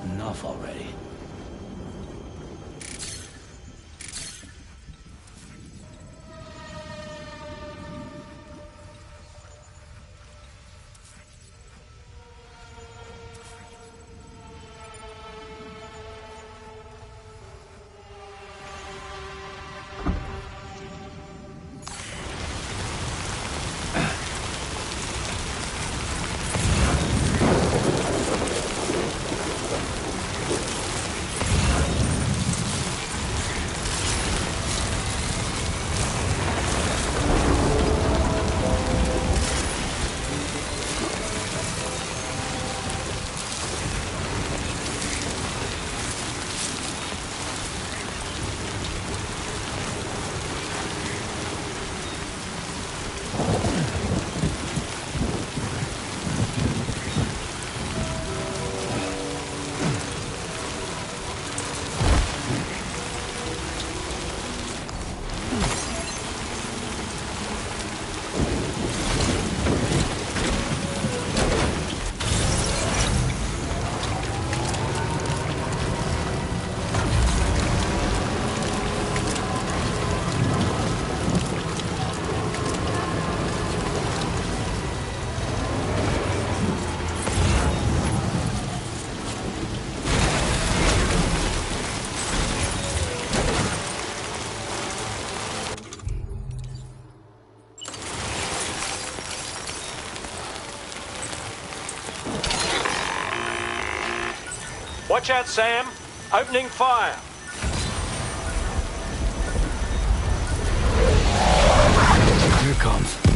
Enough already. Watch out, Sam. Opening fire. Here it comes.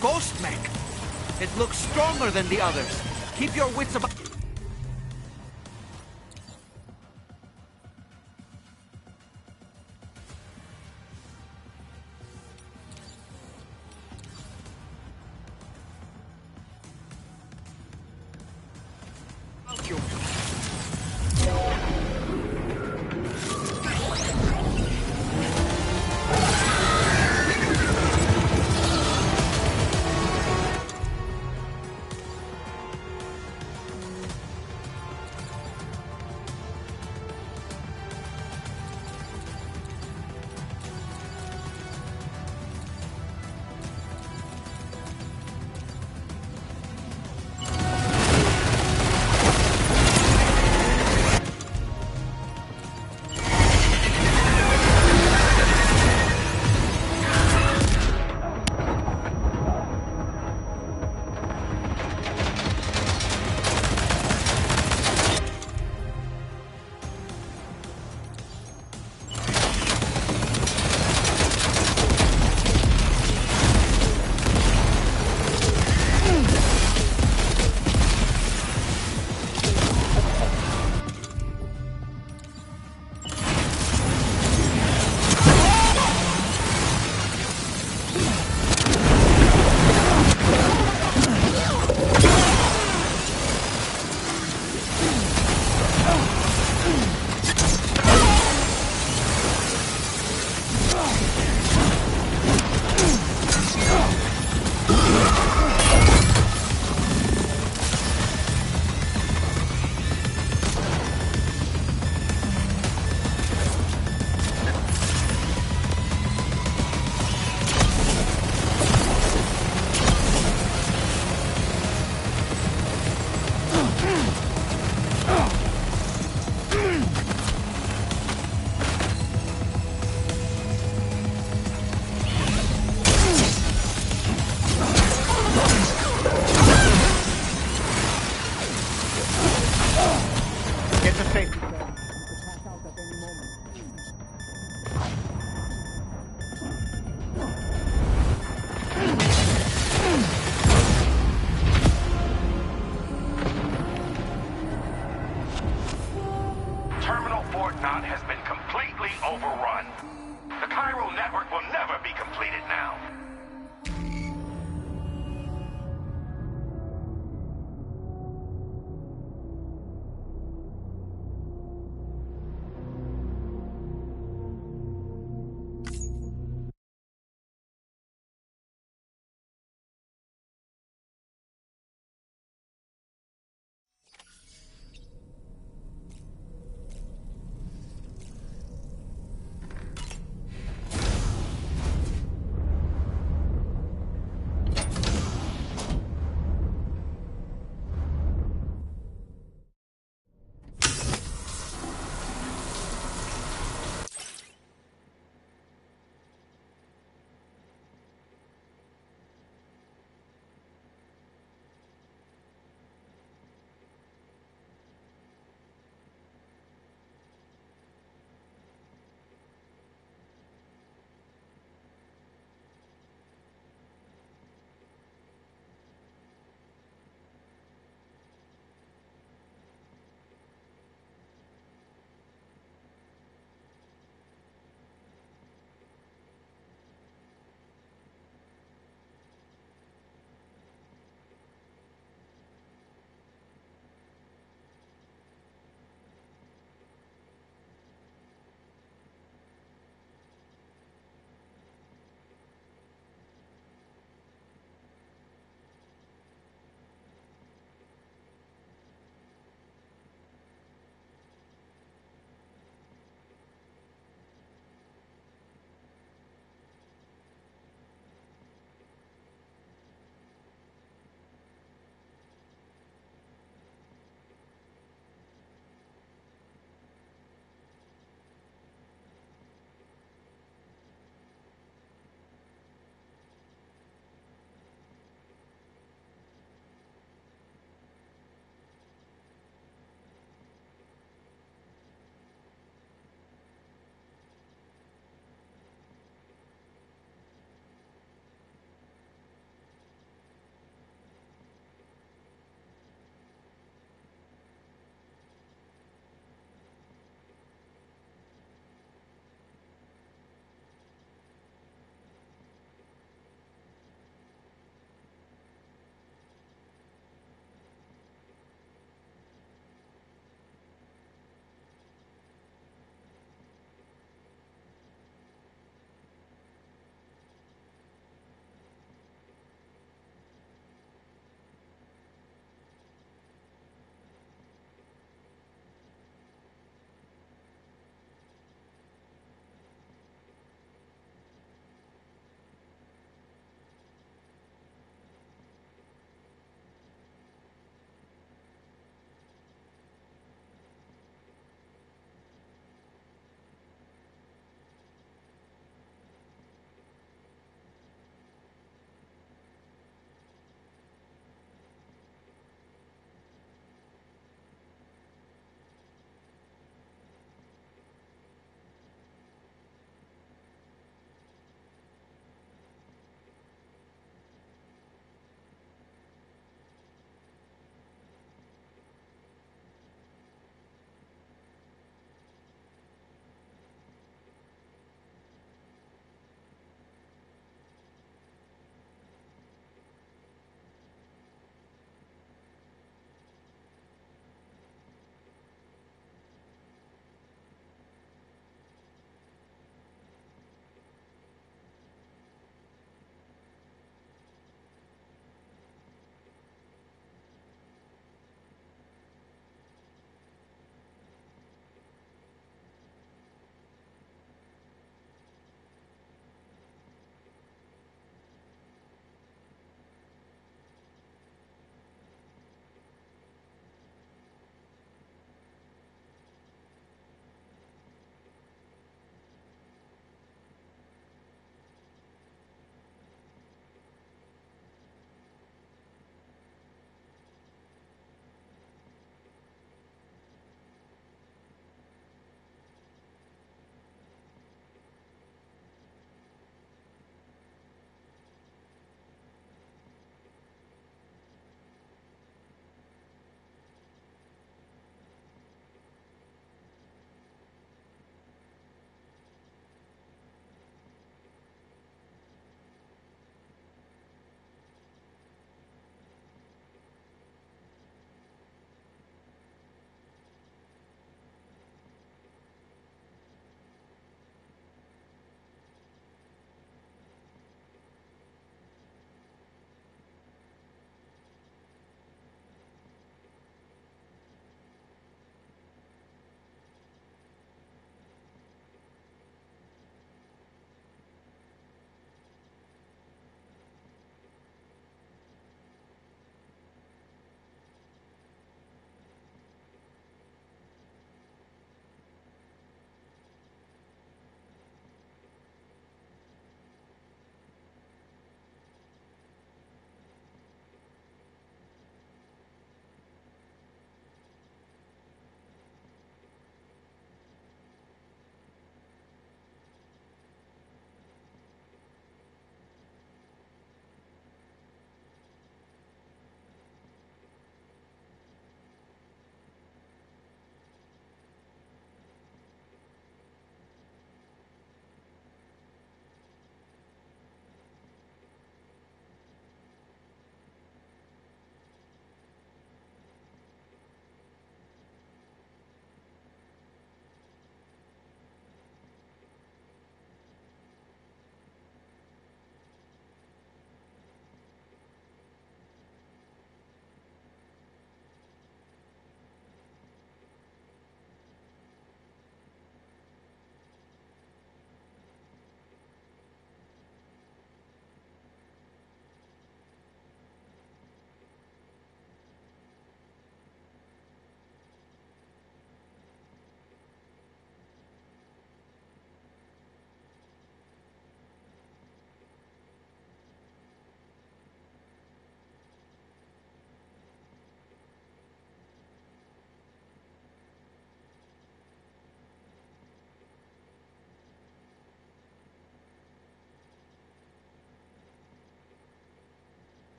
ghost mech. It looks stronger than the others. Keep your wits about...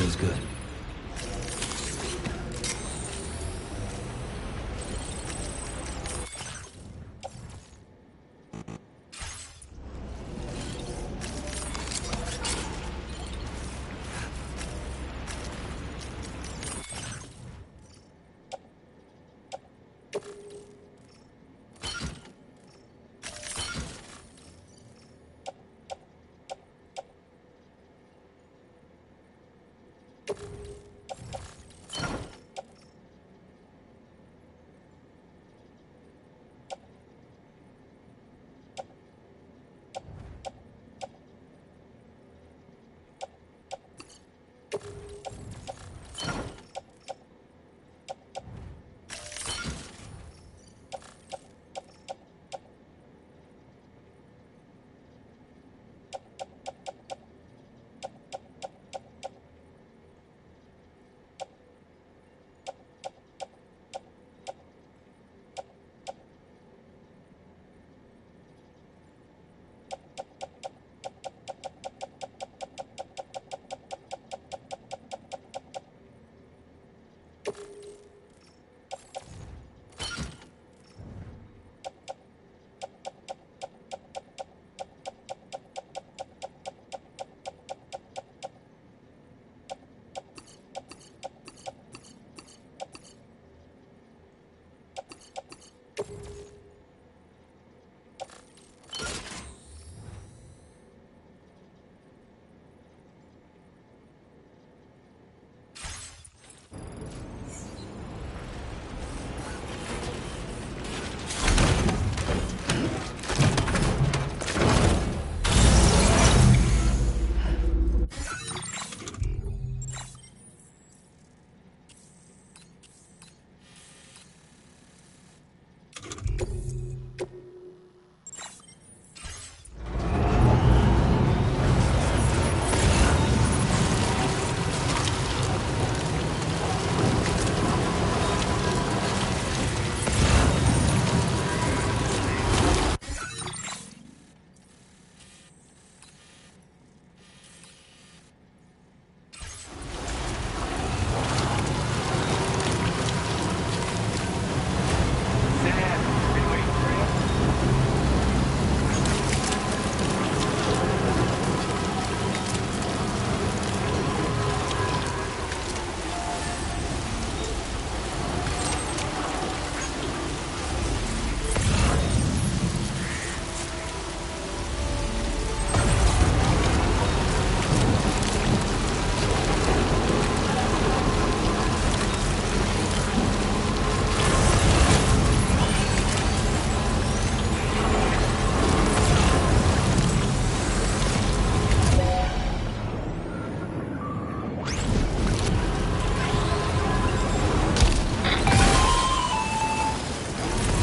Feels good.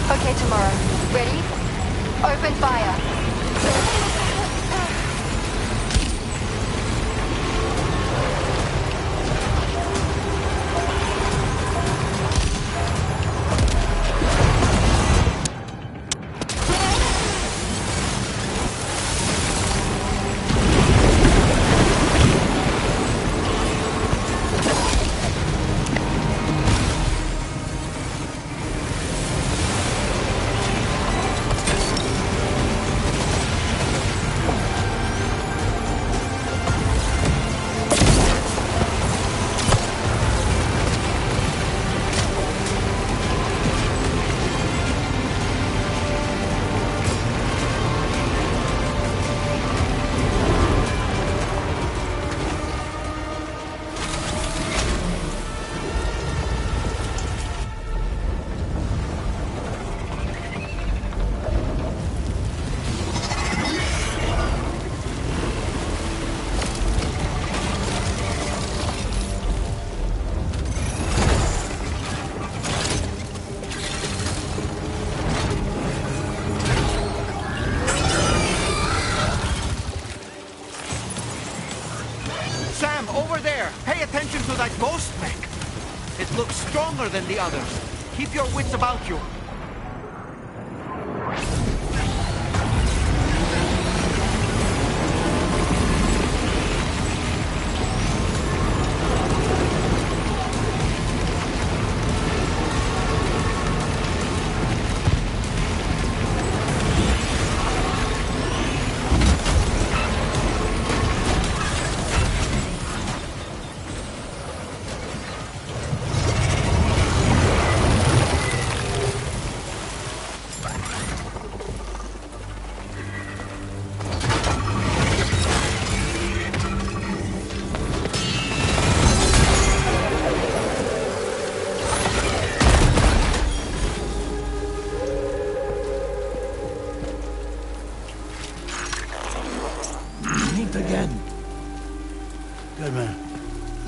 Okay, tomorrow. Ready? Open fire. Sam, over there! Pay attention to that ghost mech! It looks stronger than the others. Keep your wits about you.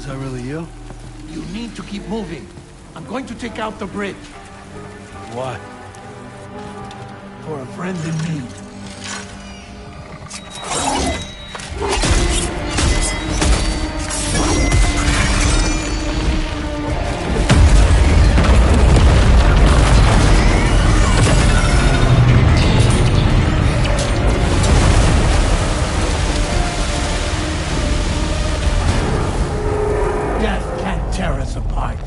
Is that really you? You need to keep moving. I'm going to take out the bridge. Why? For a friend in need. Death can't tear us apart.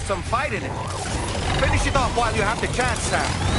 some fight in it. Finish it off while you have the chance, Sam.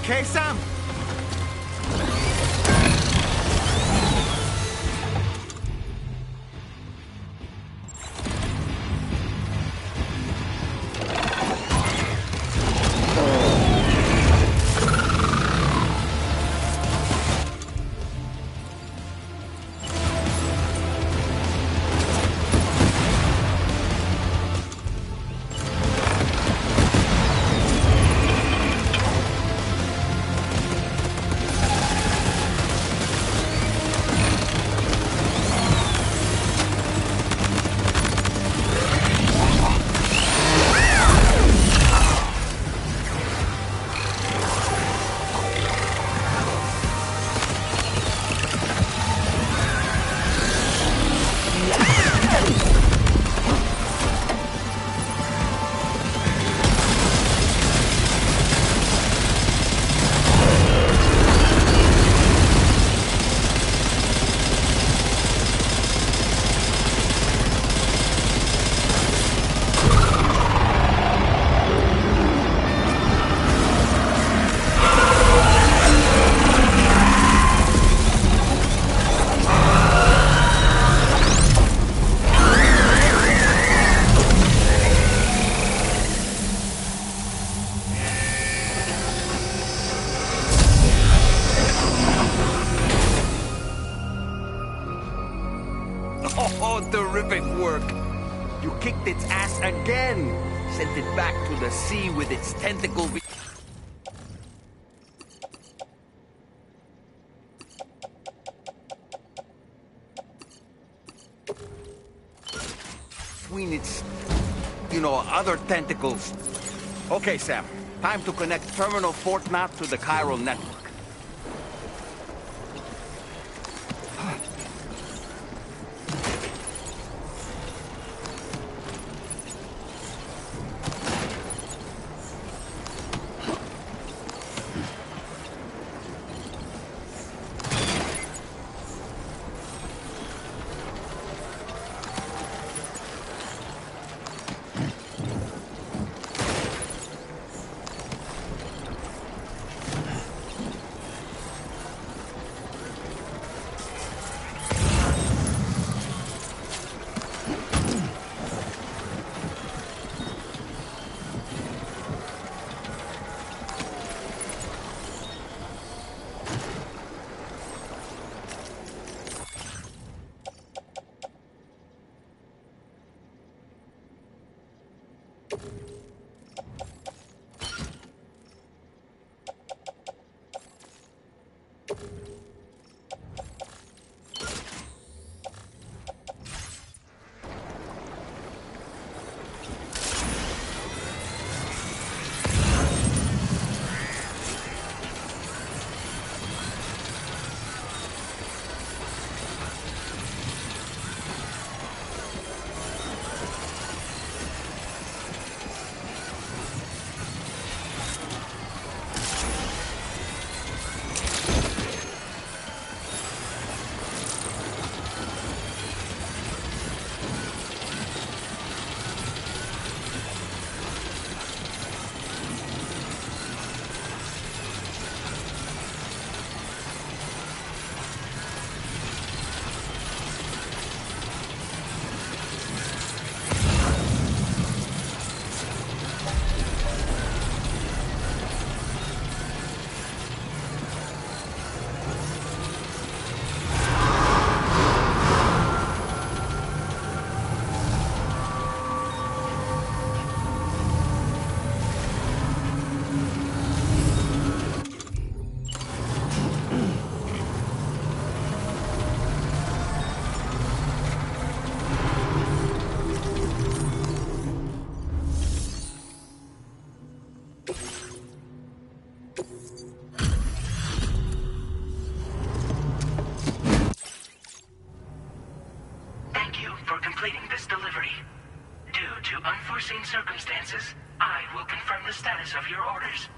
okay, Sam? Oh, terrific work. You kicked its ass again. Sent it back to the sea with its tentacle. Between its, other tentacles. Okay, Sam. Time to connect Terminal Fort Knot to the chiral network. unforeseen circumstances, I will confirm the status of your orders.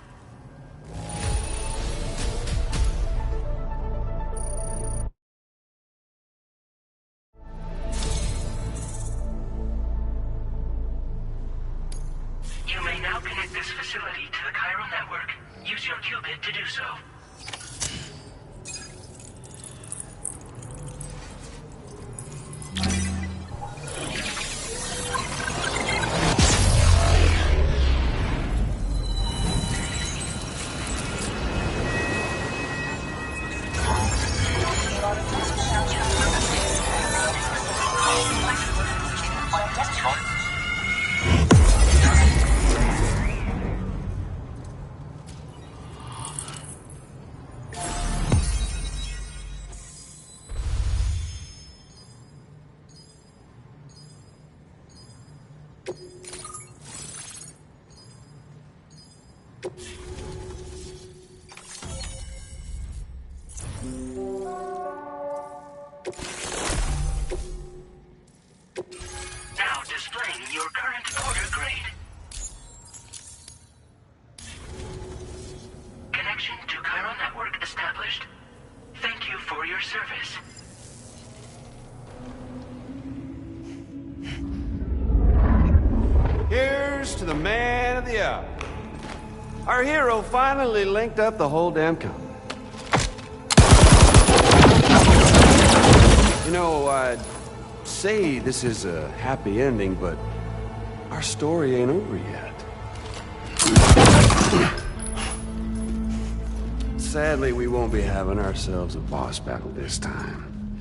You may now connect this facility to the chiral network. Use your qubit to do so. Now displaying your current order grade. Connection to Chiral Network established. Thank you for your service. Here's to the man of the hour. Our hero finally linked up the whole damn company. You know, I'd say this is a happy ending, but our story ain't over yet. Sadly, we won't be having ourselves a boss battle this time.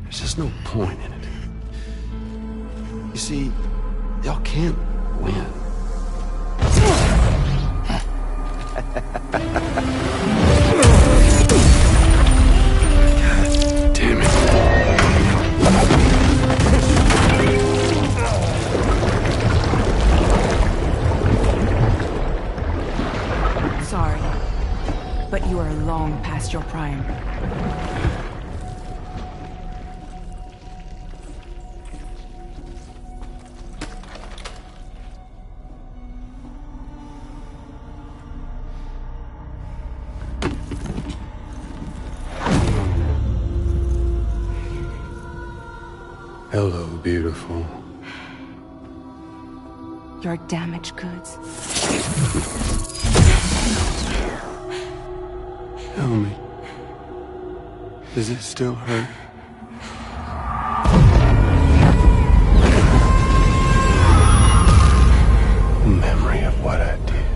There's just no point in it. You see, y'all can't win. God damn it. Sorry, but you are long past your prime. Hello, beautiful. Your damaged goods. Tell me, does it still hurt? Memory of what I did.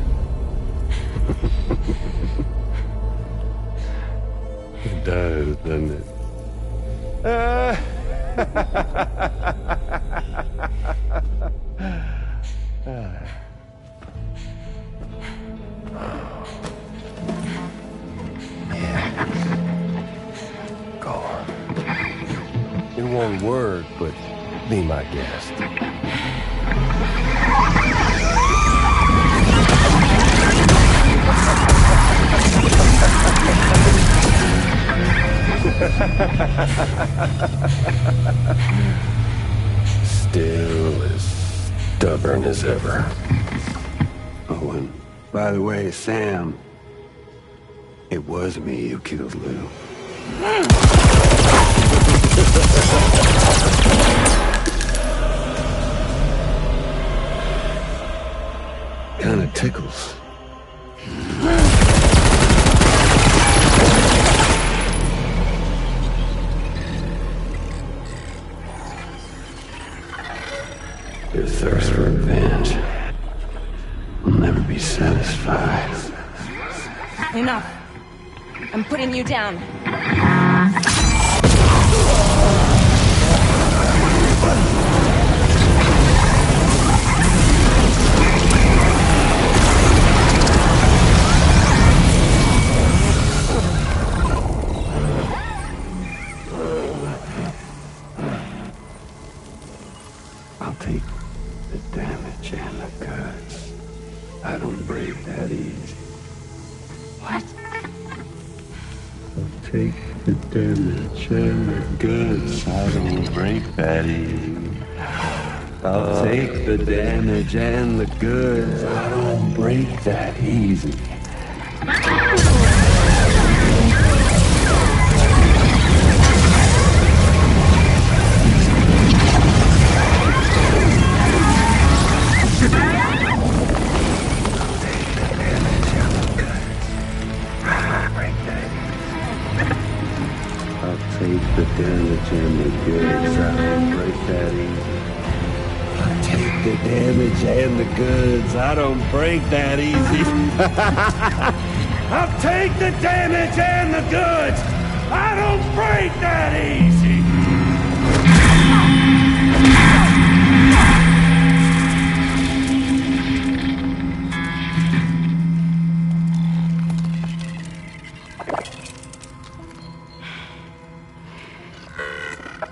It does, doesn't it? Go on. In one word, but be my guest. Still as stubborn as ever. Oh, and by the way, Sam, it was me who killed Lou. Kinda tickles. Your thirst for revenge will never be satisfied. Enough. I'm putting you down. I'll take the damage and the goods. I don't break that easy. What? I'll take the damage and the goods. I don't break that easy. I'll take the damage and the goods. I don't break that easy. I'll take the damage and the goods. damage and the goods. I don't break that easy. I take the damage and the goods. I don't break that easy. I'll take the damage and the goods. I don't break that easy.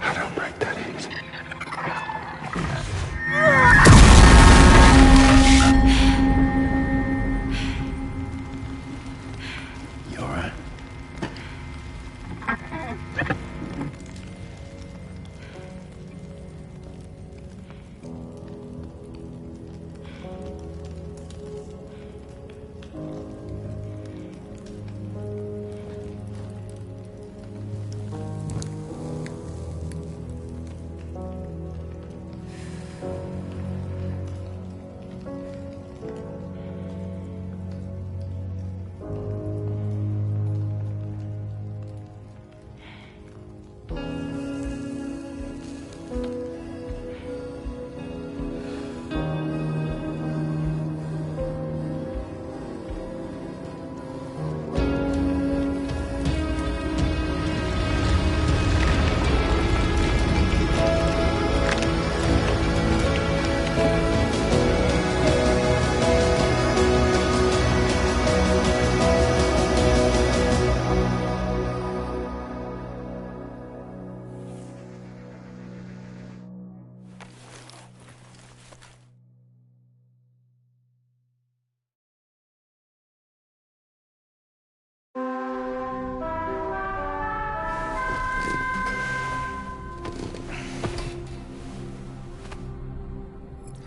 I don't break that easy. You all right?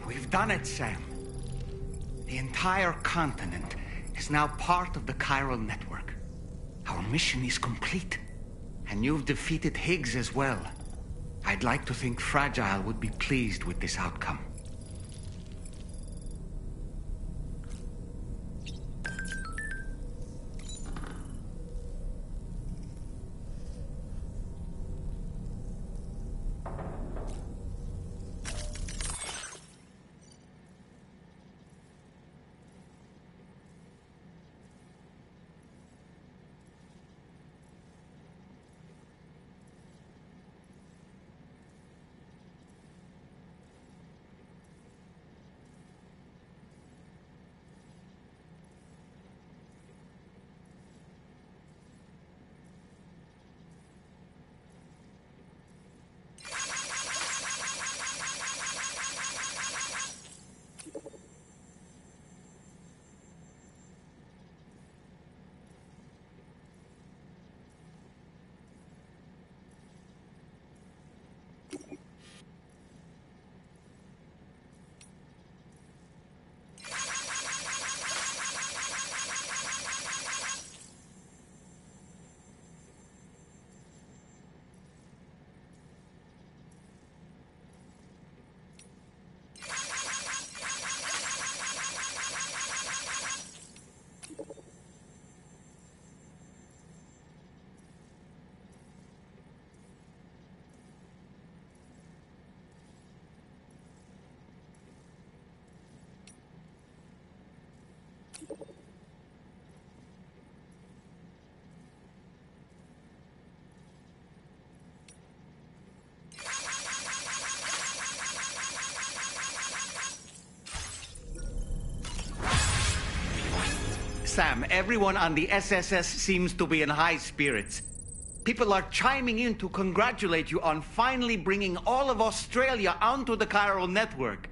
We've done it, Sam. The entire continent is now part of the chiral network. Our mission is complete. And you've defeated Higgs as well. I'd like to think Fragile would be pleased with this outcome. Sam, everyone on the SSS seems to be in high spirits. People are chiming in to congratulate you on finally bringing all of Australia onto the chiral network.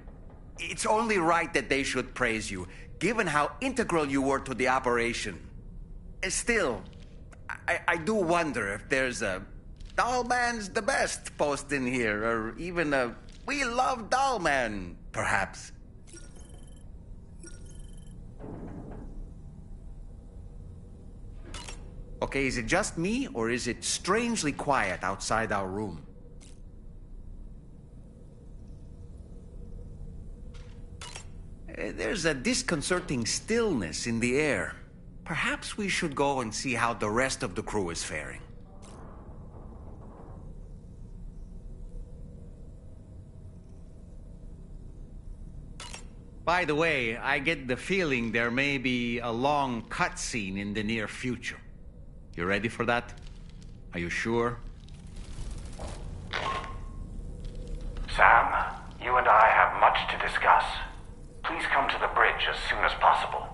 It's only right that they should praise you, given how integral you were to the operation. Still, I do wonder if there's a Dollman's the best post in here, or even a We Love Dollman, perhaps. Okay, is it just me, or is it strangely quiet outside our room? There's a disconcerting stillness in the air. Perhaps we should go and see how the rest of the crew is faring. By the way, I get the feeling there may be a long cutscene in the near future. You ready for that? Are you sure? Sam, you and I have much to discuss. Please come to the bridge as soon as possible.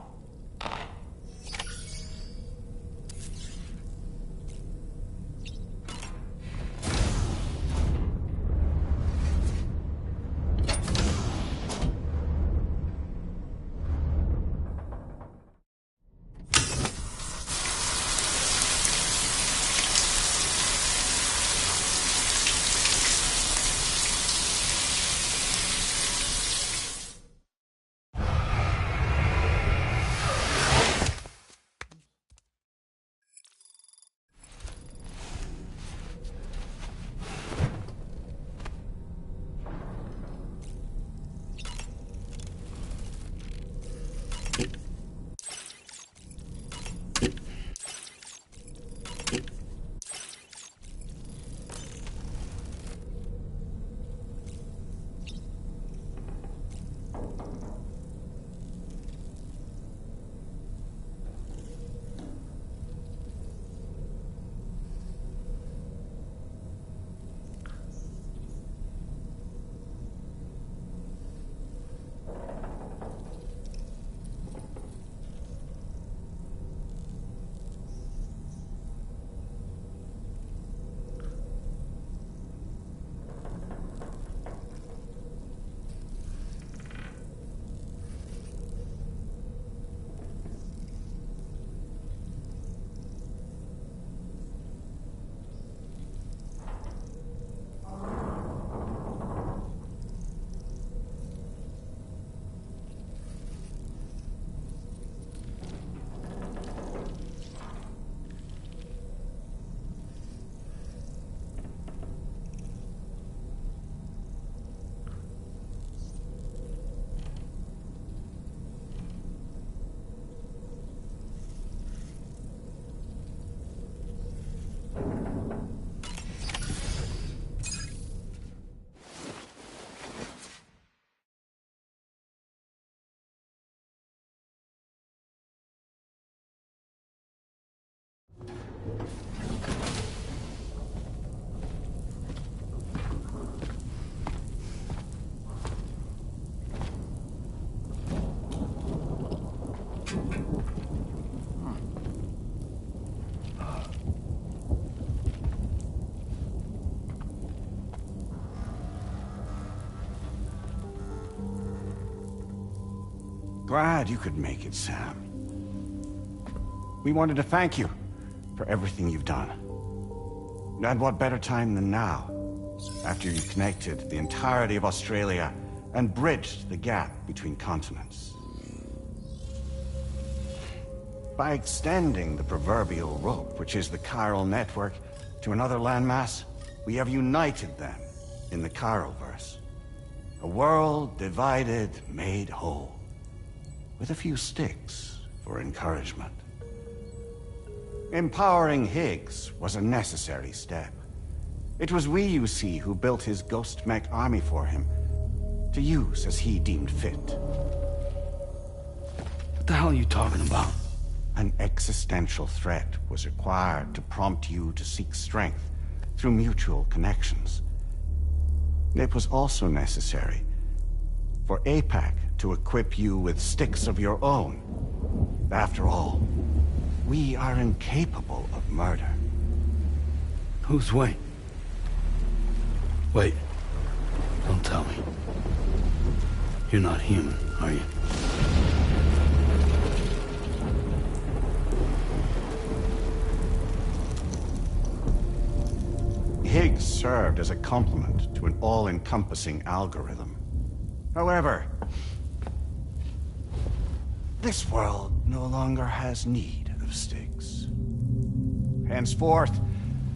Glad you could make it, Sam. We wanted to thank you for everything you've done. And what better time than now, after you connected the entirety of Australia and bridged the gap between continents. By extending the proverbial rope, which is the chiral network, to another landmass, we have united them in the Chiroverse. A world divided, made whole. With a few sticks for encouragement. Empowering Higgs was a necessary step. It was we, you see, who built his ghost mech army for him, to use as he deemed fit. What the hell are you talking about? An existential threat was required to prompt you to seek strength through mutual connections. It was also necessary for APAC to equip you with sticks of your own. After all, we are incapable of murder. Who's Wayne? Wait. Don't tell me. You're not human, are you? Higgs served as a complement to an all-encompassing algorithm. However, this world no longer has need of sticks. Henceforth,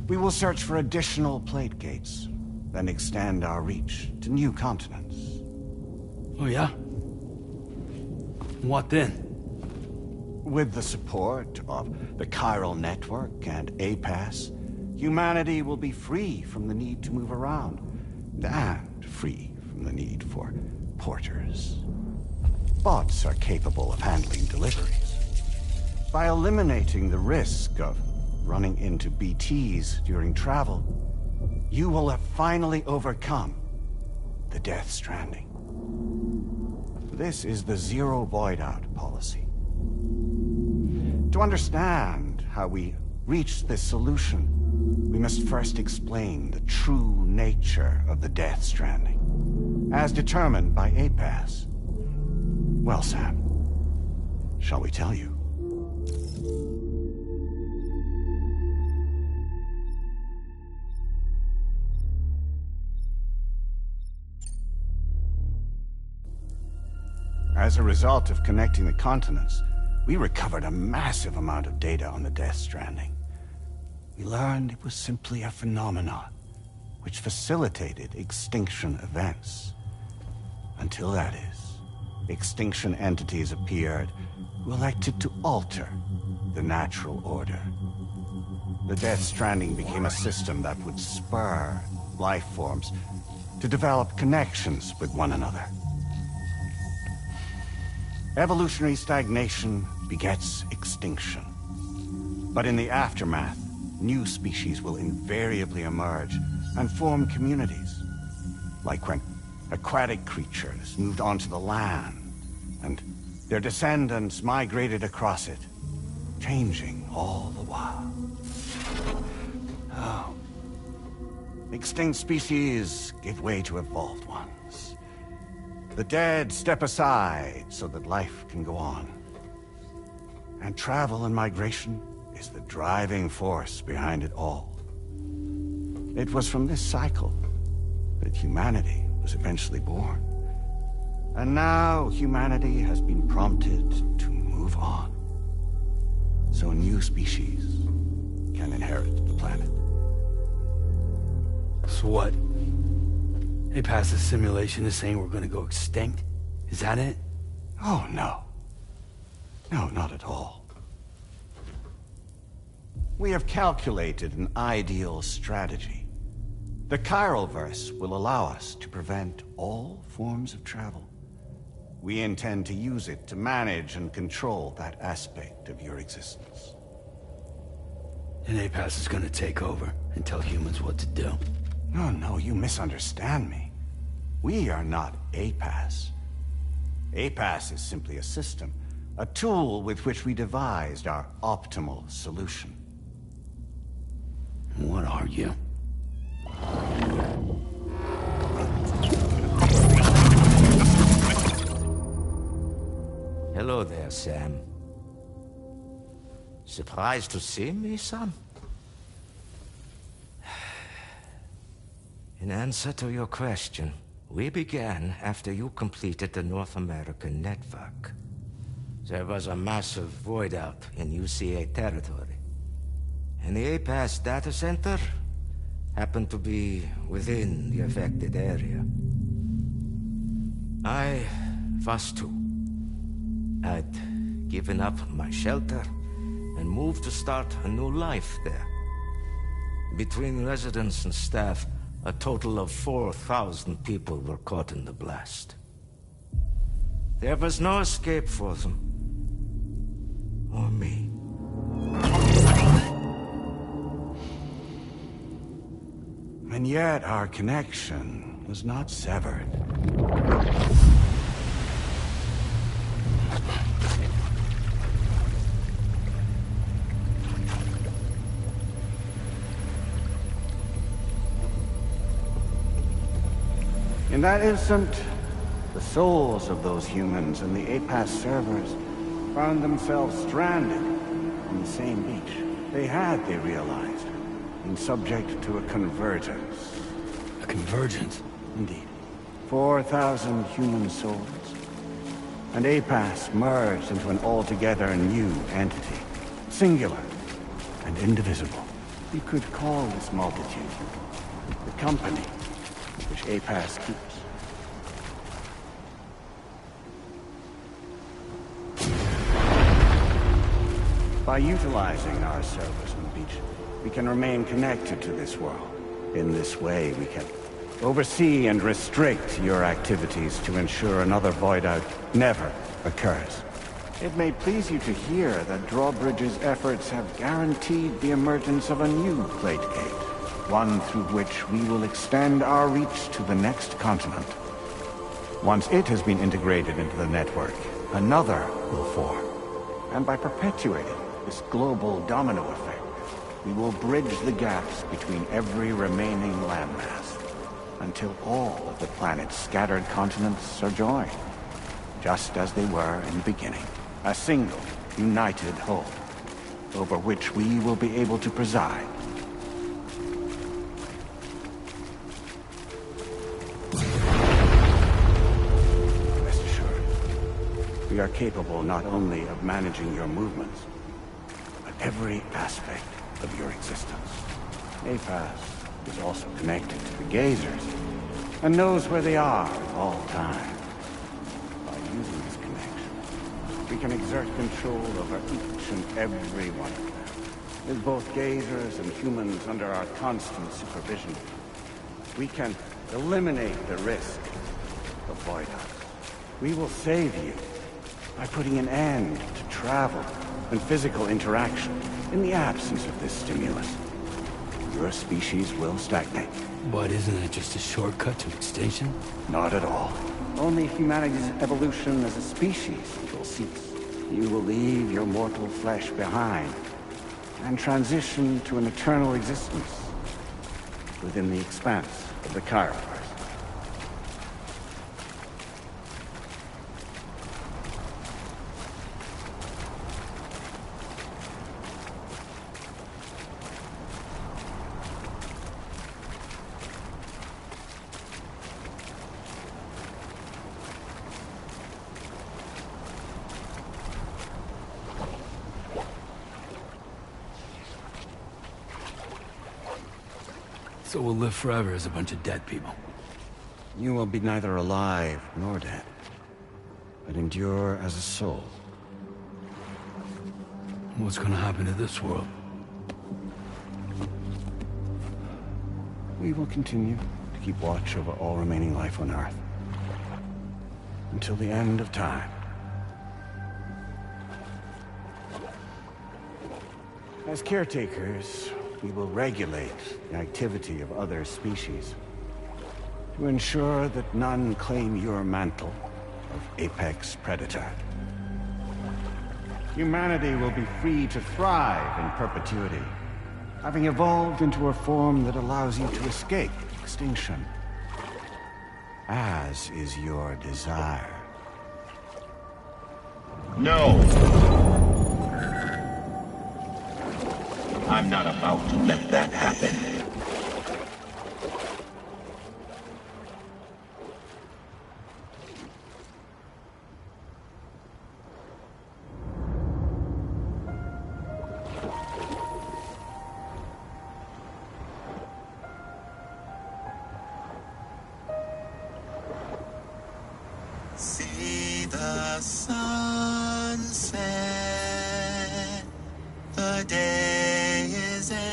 we will search for additional plate gates, then extend our reach to new continents. Oh yeah? What then? With the support of the chiral network and APAS, humanity will be free from the need to move around, and free from the need for porters. bots are capable of handling deliveries. By eliminating the risk of running into BTs during travel, you will have finally overcome the Death Stranding. This is the zero void-out policy. To understand how we reached this solution, we must first explain the true nature of the Death Stranding, as determined by APAS. Well, Sam, shall we tell you? As a result of connecting the continents, we recovered a massive amount of data on the Death Stranding. We learned it was simply a phenomenon which facilitated extinction events. Until that is, extinction entities appeared who elected to alter the natural order. The Death Stranding became a system that would spur life forms to develop connections with one another. Evolutionary stagnation begets extinction. But in the aftermath, new species will invariably emerge and form communities. Like when aquatic creatures moved onto the land, and their descendants migrated across it, changing all the while. Oh. Extinct species give way to evolved ones. The dead step aside so that life can go on. And travel and migration is the driving force behind it all. It was from this cycle that humanity was eventually born. And now humanity has been prompted to move on. So new species can inherit the planet. So what? They passed a simulation is saying we're gonna go extinct? Is that it? Oh, no. No, not at all. We have calculated an ideal strategy. The Chiralverse will allow us to prevent all forms of travel. We intend to use it to manage and control that aspect of your existence. And APAS is gonna take over and tell humans what to do. No, you misunderstand me. We are not APAS. APAS is simply a system, a tool with which we devised our optimal solution. What are you? Hello there, Sam. Surprised to see me, son? In answer to your question, we began after you completed the North American network. There was a massive void out in UCA territory, and the APAS data center happened to be within the affected area. I was too. I'd given up my shelter and moved to start a new life there. Between residents and staff, a total of 4,000 people were caught in the blast. There was no escape for them. Or me. And yet our connection was not severed. In that instant, the souls of those humans and the APAS servers found themselves stranded on the same beach. They realized, been subject to a convergence. A convergence? Indeed. 4,000 human souls. And APAS merged into an altogether new entity. Singular and indivisible. You could call this multitude the company which APAS keeps. By utilizing our servers on the beach, we can remain connected to this world. In this way, we can oversee and restrict your activities to ensure another void out never occurs. It may please you to hear that Drawbridge's efforts have guaranteed the emergence of a new plate gate, one through which we will extend our reach to the next continent. Once it has been integrated into the network, another will form. And by perpetuating this global domino effect, we will bridge the gaps between every remaining landmass, until all of the planet's scattered continents are joined, just as they were in the beginning. A single, united whole, over which we will be able to preside. Rest assured, we are capable not only of managing your movements, but every aspect of your existence. APAS is also connected to the Gazers, and knows where they are at all times. By using this connection, we can exert control over each and every one of them. With both Gazers and humans under our constant supervision, we can eliminate the risk of void outs. We will save you by putting an end to travel and physical interaction in the absence of this stimulus. Your species will stagnate. But isn't that just a shortcut to extinction? Not at all. Only humanity's evolution as a species will cease. You will leave your mortal flesh behind and transition to an eternal existence within the expanse of the Chiroverse. So we'll live forever as a bunch of dead people. You will be neither alive nor dead, but endure as a soul. What's gonna happen to this world? We will continue to keep watch over all remaining life on Earth until the end of time. As caretakers, we will regulate the activity of other species to ensure that none claim your mantle of apex predator. Humanity will be free to thrive in perpetuity, having evolved into a form that allows you to escape extinction, as is your desire. No! I'm not about to let that happen. See the sunset, the day is ending.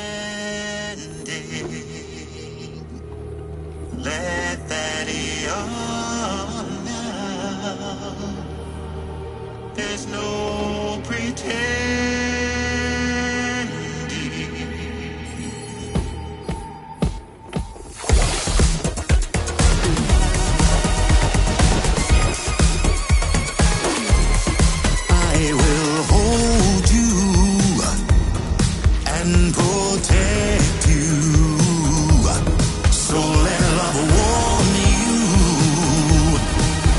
Let that yawn now. There's no pretending. I will hold you and protect you. So let love warm you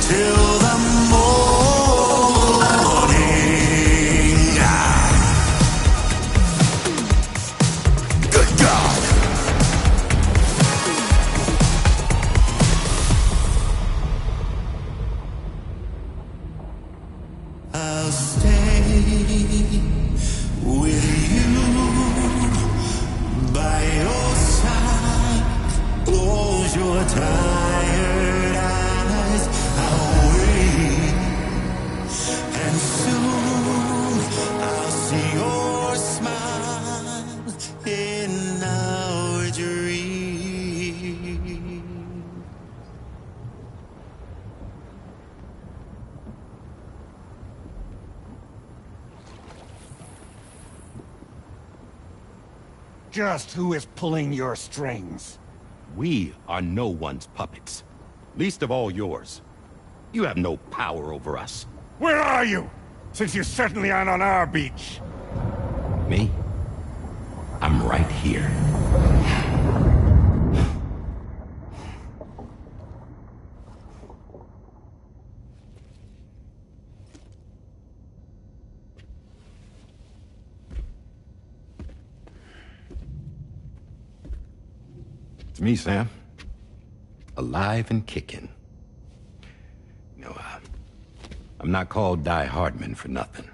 till the morning. Good God. I'll stay with you by your side. Close your tired eyes. I'll wait, and soon I'll see your smile in our dreams. just who is pulling your strings. We are no one's puppets. Least of all yours. You have no power over us. Where are you? Since you certainly aren't on our beach. Me? I'm right here. It's me, Sam. Alive and kicking. You know, I'm not called Die Hardman for nothing.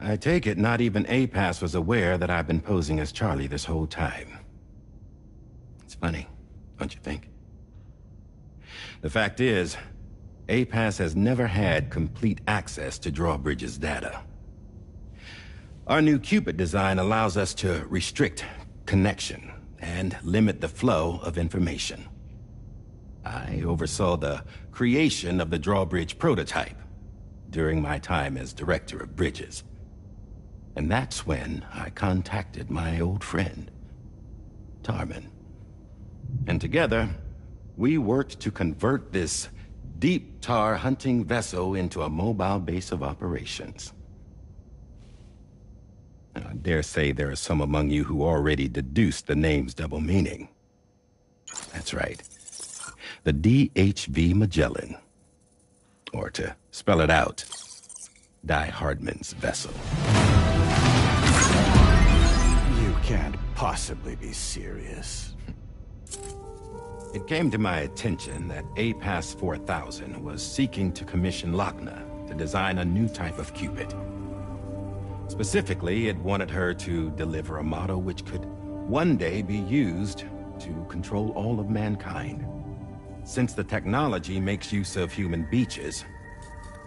I take it not even APAS was aware that I've been posing as Charlie this whole time. It's funny, don't you think? The fact is, APAS has never had complete access to Drawbridge's data. Our new Cupid design allows us to restrict connection and limit the flow of information. I oversaw the creation of the Drawbridge prototype during my time as Director of Bridges. And that's when I contacted my old friend, Tarman. And together, we worked to convert this deep tar hunting vessel into a mobile base of operations. Now, I dare say there are some among you who already deduced the name's double meaning. That's right. The DHV Magellan. Or to spell it out, Die Hardman's vessel. You can't possibly be serious. It came to my attention that APAS 4000 was seeking to commission Lochna to design a new type of Cupid. Specifically, it wanted her to deliver a model which could one day be used to control all of mankind. Since the technology makes use of human beaches,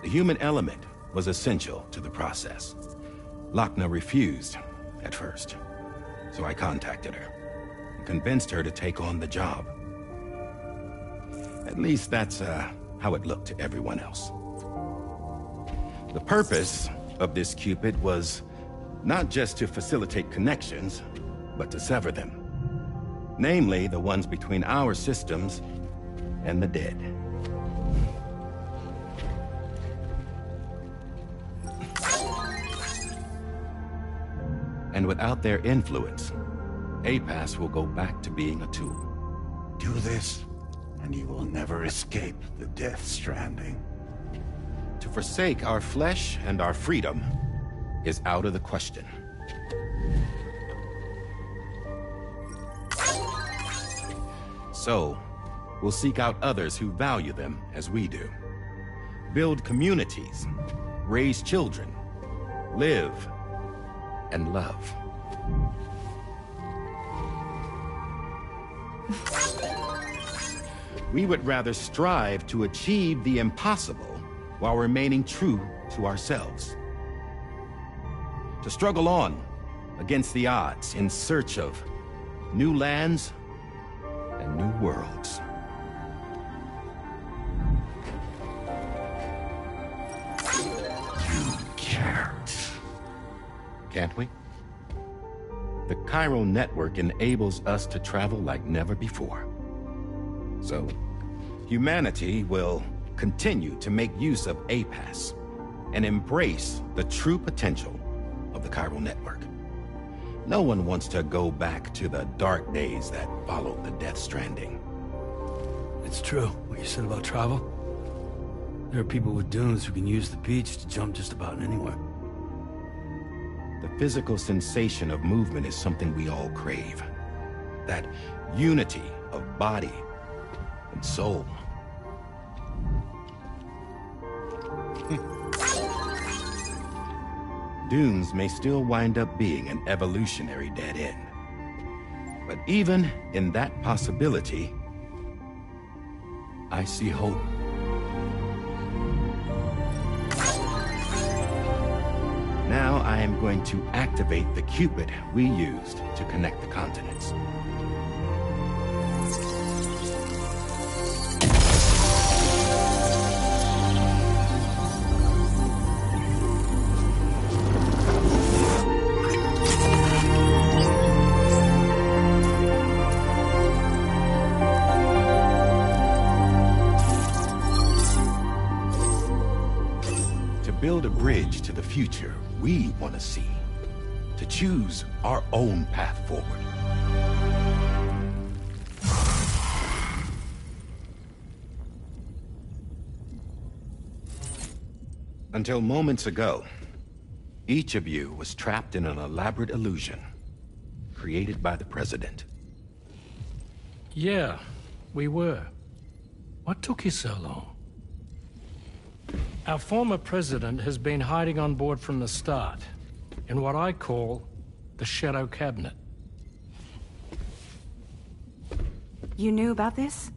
the human element was essential to the process. Lochna refused at first, so I contacted her and convinced her to take on the job. At least that's how it looked to everyone else. The purpose of this Cupid was not just to facilitate connections, but to sever them. Namely, the ones between our systems and the dead. And without their influence, APAS will go back to being a tool. Do this, and you will never escape the Death Stranding. To forsake our flesh and our freedom is out of the question. So, we'll seek out others who value them as we do. Build communities, raise children, live, and love. We would rather strive to achieve the impossible while remaining true to ourselves. To struggle on against the odds in search of new lands and new worlds. You can't. Can't we? The chiral network enables us to travel like never before. So, humanity will continue to make use of APAS and embrace the true potential of the chiral network. No one wants to go back to the dark days that followed the Death Stranding. It's true, what you said about travel. There are people with dunes who can use the beach to jump just about anywhere. The physical sensation of movement is something we all crave. That unity of body and soul. Dunes may still wind up being an evolutionary dead end. But even in that possibility, I see hope. Now I am going to activate the Cupid we used to connect the continents. Build a bridge to the future we want to see, to choose our own path forward. Until moments ago, each of you was trapped in an elaborate illusion created by the President. Yeah, we were. What took you so long? Our former president has been hiding on board from the start, in what I call the Shadow Cabinet. You knew about this?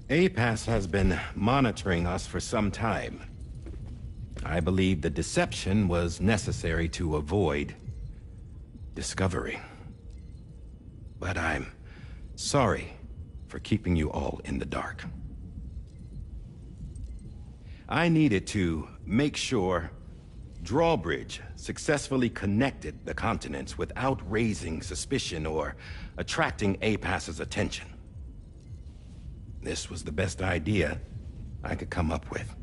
APAS has been monitoring us for some time. I believe the deception was necessary to avoid discovery. But I'm sorry for keeping you all in the dark. I needed to make sure Drawbridge successfully connected the continents without raising suspicion or attracting APAS's attention. This was the best idea I could come up with.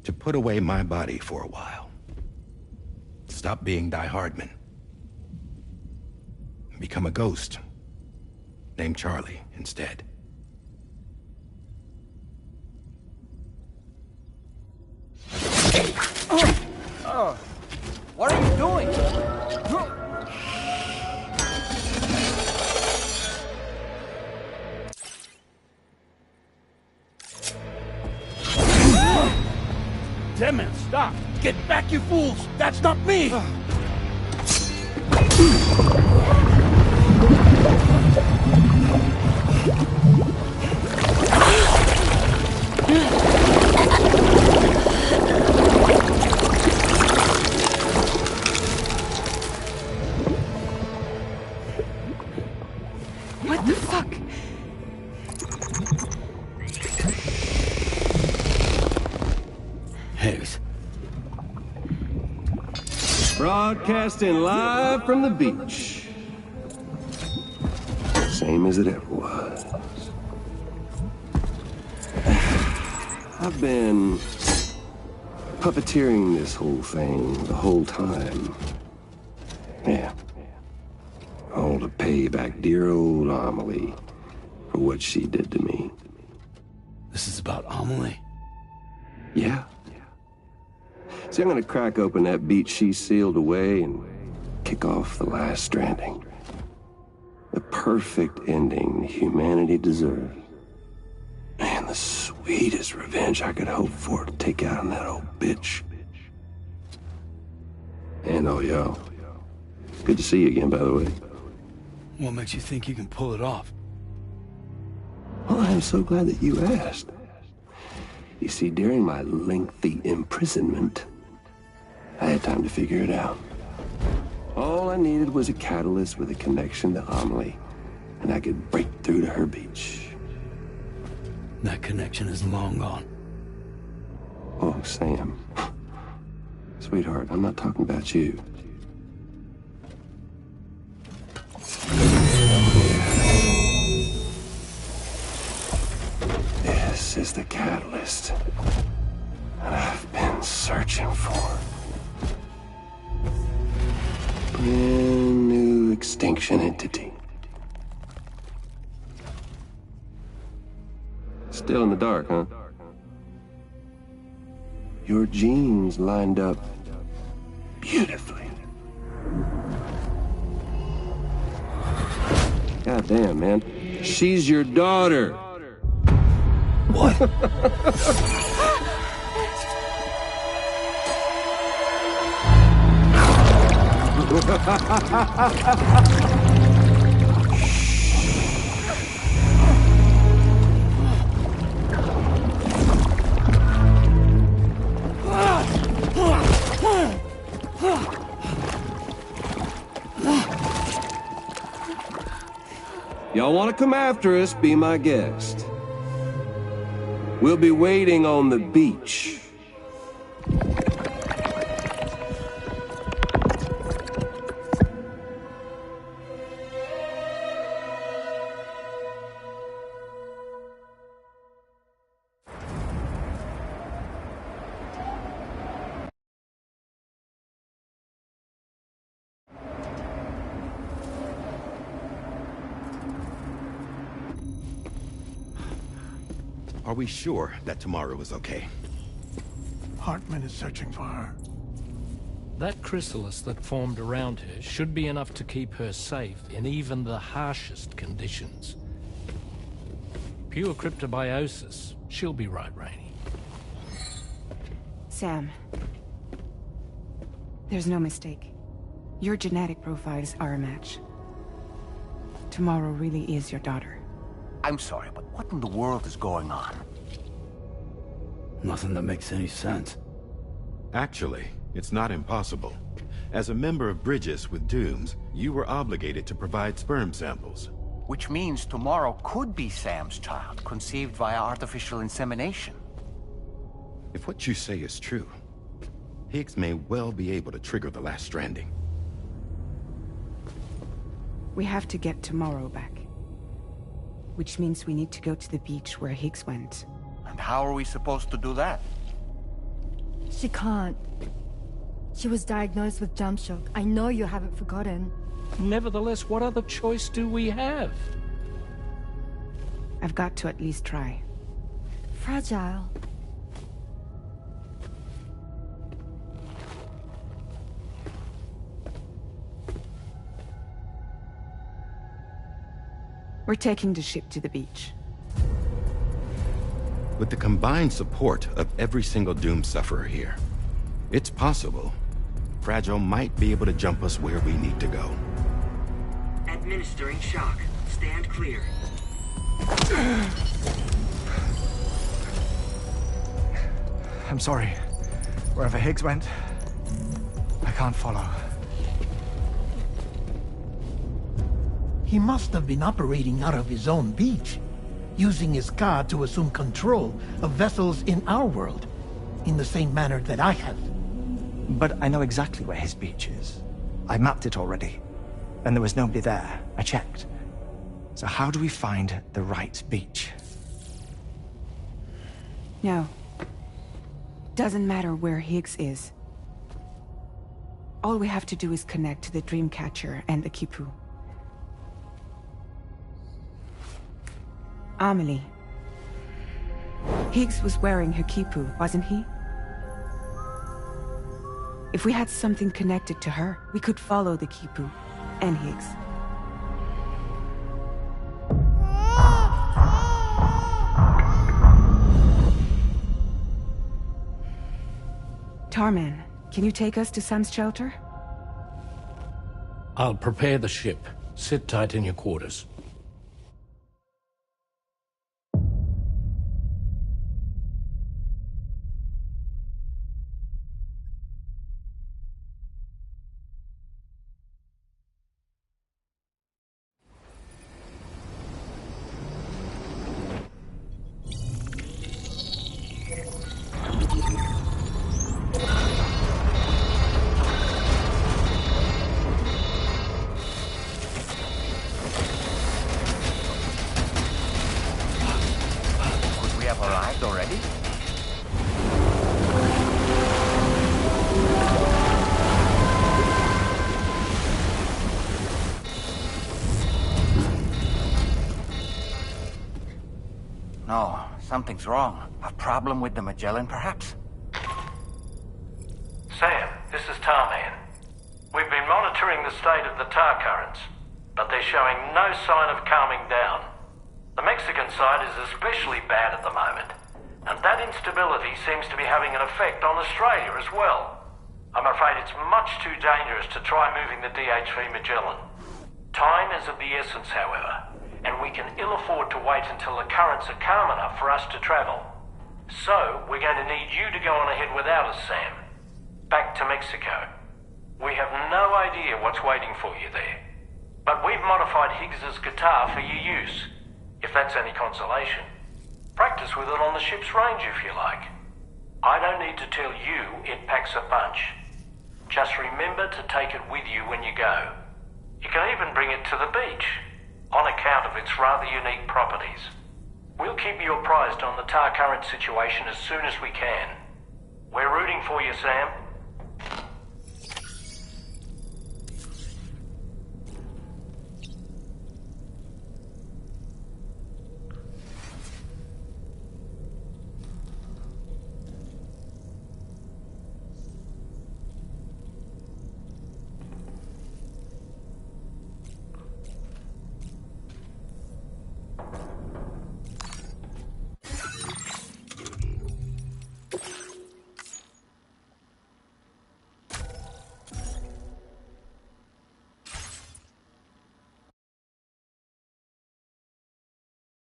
To put away my body for a while. Stop being Die Hardman. Become a ghost. Named Charlie instead. What are you doing? Damn it, stop! Get back, you fools! That's not me! What the fuck? Higgs. Broadcasting live from the beach. Same as it ever was. I've been puppeteering this whole thing the whole time. Yeah. All to pay back dear old Amelie for what she did to me. This is about Amelie? Yeah. See, I'm gonna crack open that beach she sealed away and kick off the last Stranding. The perfect ending humanity deserves. And the sweetest revenge I could hope for to take out on that old bitch. And oh, y'all. Good to see you again, by the way. What makes you think you can pull it off? Well, I'm so glad that you asked. You see, during my lengthy imprisonment, I had time to figure it out. All I needed was a catalyst with a connection to Amelie, and I could break through to her beach. That connection is long gone. Oh, Sam. Sweetheart, I'm not talking about you. This is the catalyst that I've been searching for. Brand new extinction entity. Still in the dark, huh? Your genes lined up beautifully. God damn, man. She's your daughter. What? y'all want to come after us, be my guest. We'll be waiting on the beach. Are we sure that tomorrow is okay? Hartman is searching for her. That chrysalis that formed around her should be enough to keep her safe in even the harshest conditions. Pure cryptobiosis. She'll be right, Rainey. Sam. There's no mistake. Your genetic profiles are a match. Tomorrow really is your daughter. I'm sorry, but what in the world is going on? Nothing that makes any sense. Actually, it's not impossible. As a member of Bridges with Dooms, you were obligated to provide sperm samples. Which means tomorrow could be Sam's child, conceived via artificial insemination. If what you say is true, Higgs may well be able to trigger the last Stranding. We have to get tomorrow back. Which means we need to go to the beach where Higgs went. And how are we supposed to do that? She can't. She was diagnosed with jump shock. I know you haven't forgotten. Nevertheless, what other choice do we have? I've got to at least try. Fragile. We're taking the ship to the beach. With the combined support of every single Doom sufferer here, it's possible Fragile might be able to jump us where we need to go. Administering shock. Stand clear. I'm sorry. Wherever Higgs went, I can't follow. He must have been operating out of his own beach, using his car to assume control of vessels in our world, in the same manner that I have. But I know exactly where his beach is. I mapped it already, and there was nobody there. I checked. So how do we find the right beach? No. Doesn't matter where Higgs is. All we have to do is connect to the Dreamcatcher and the Kipu. Amelie. Higgs was wearing her Kipu, wasn't he? If we had something connected to her, we could follow the Kipu and Higgs. Tarman, can you take us to Sam's shelter? I'll prepare the ship. Sit tight in your quarters. Arrived already? No, something's wrong. A problem with the Magellan, perhaps? Sam, this is Tarman. We've been monitoring the state of the tar currents, but they're showing no sign of calming down. The Mexican side is especially bad at the moment, and that instability seems to be having an effect on Australia as well. I'm afraid it's much too dangerous to try moving the DH3 Magellan. Time is of the essence, however, and we can ill afford to wait until the currents are calm enough for us to travel. So, we're going to need you to go on ahead without us, Sam. Back to Mexico. We have no idea what's waiting for you there. But we've modified Higgs's guitar for your use, if that's any consolation. Practice with it on the ship's range if you like. I don't need to tell you it packs a punch. Just remember to take it with you when you go. You can even bring it to the beach, on account of its rather unique properties. We'll keep you apprised on the tar current situation as soon as we can. We're rooting for you, Sam.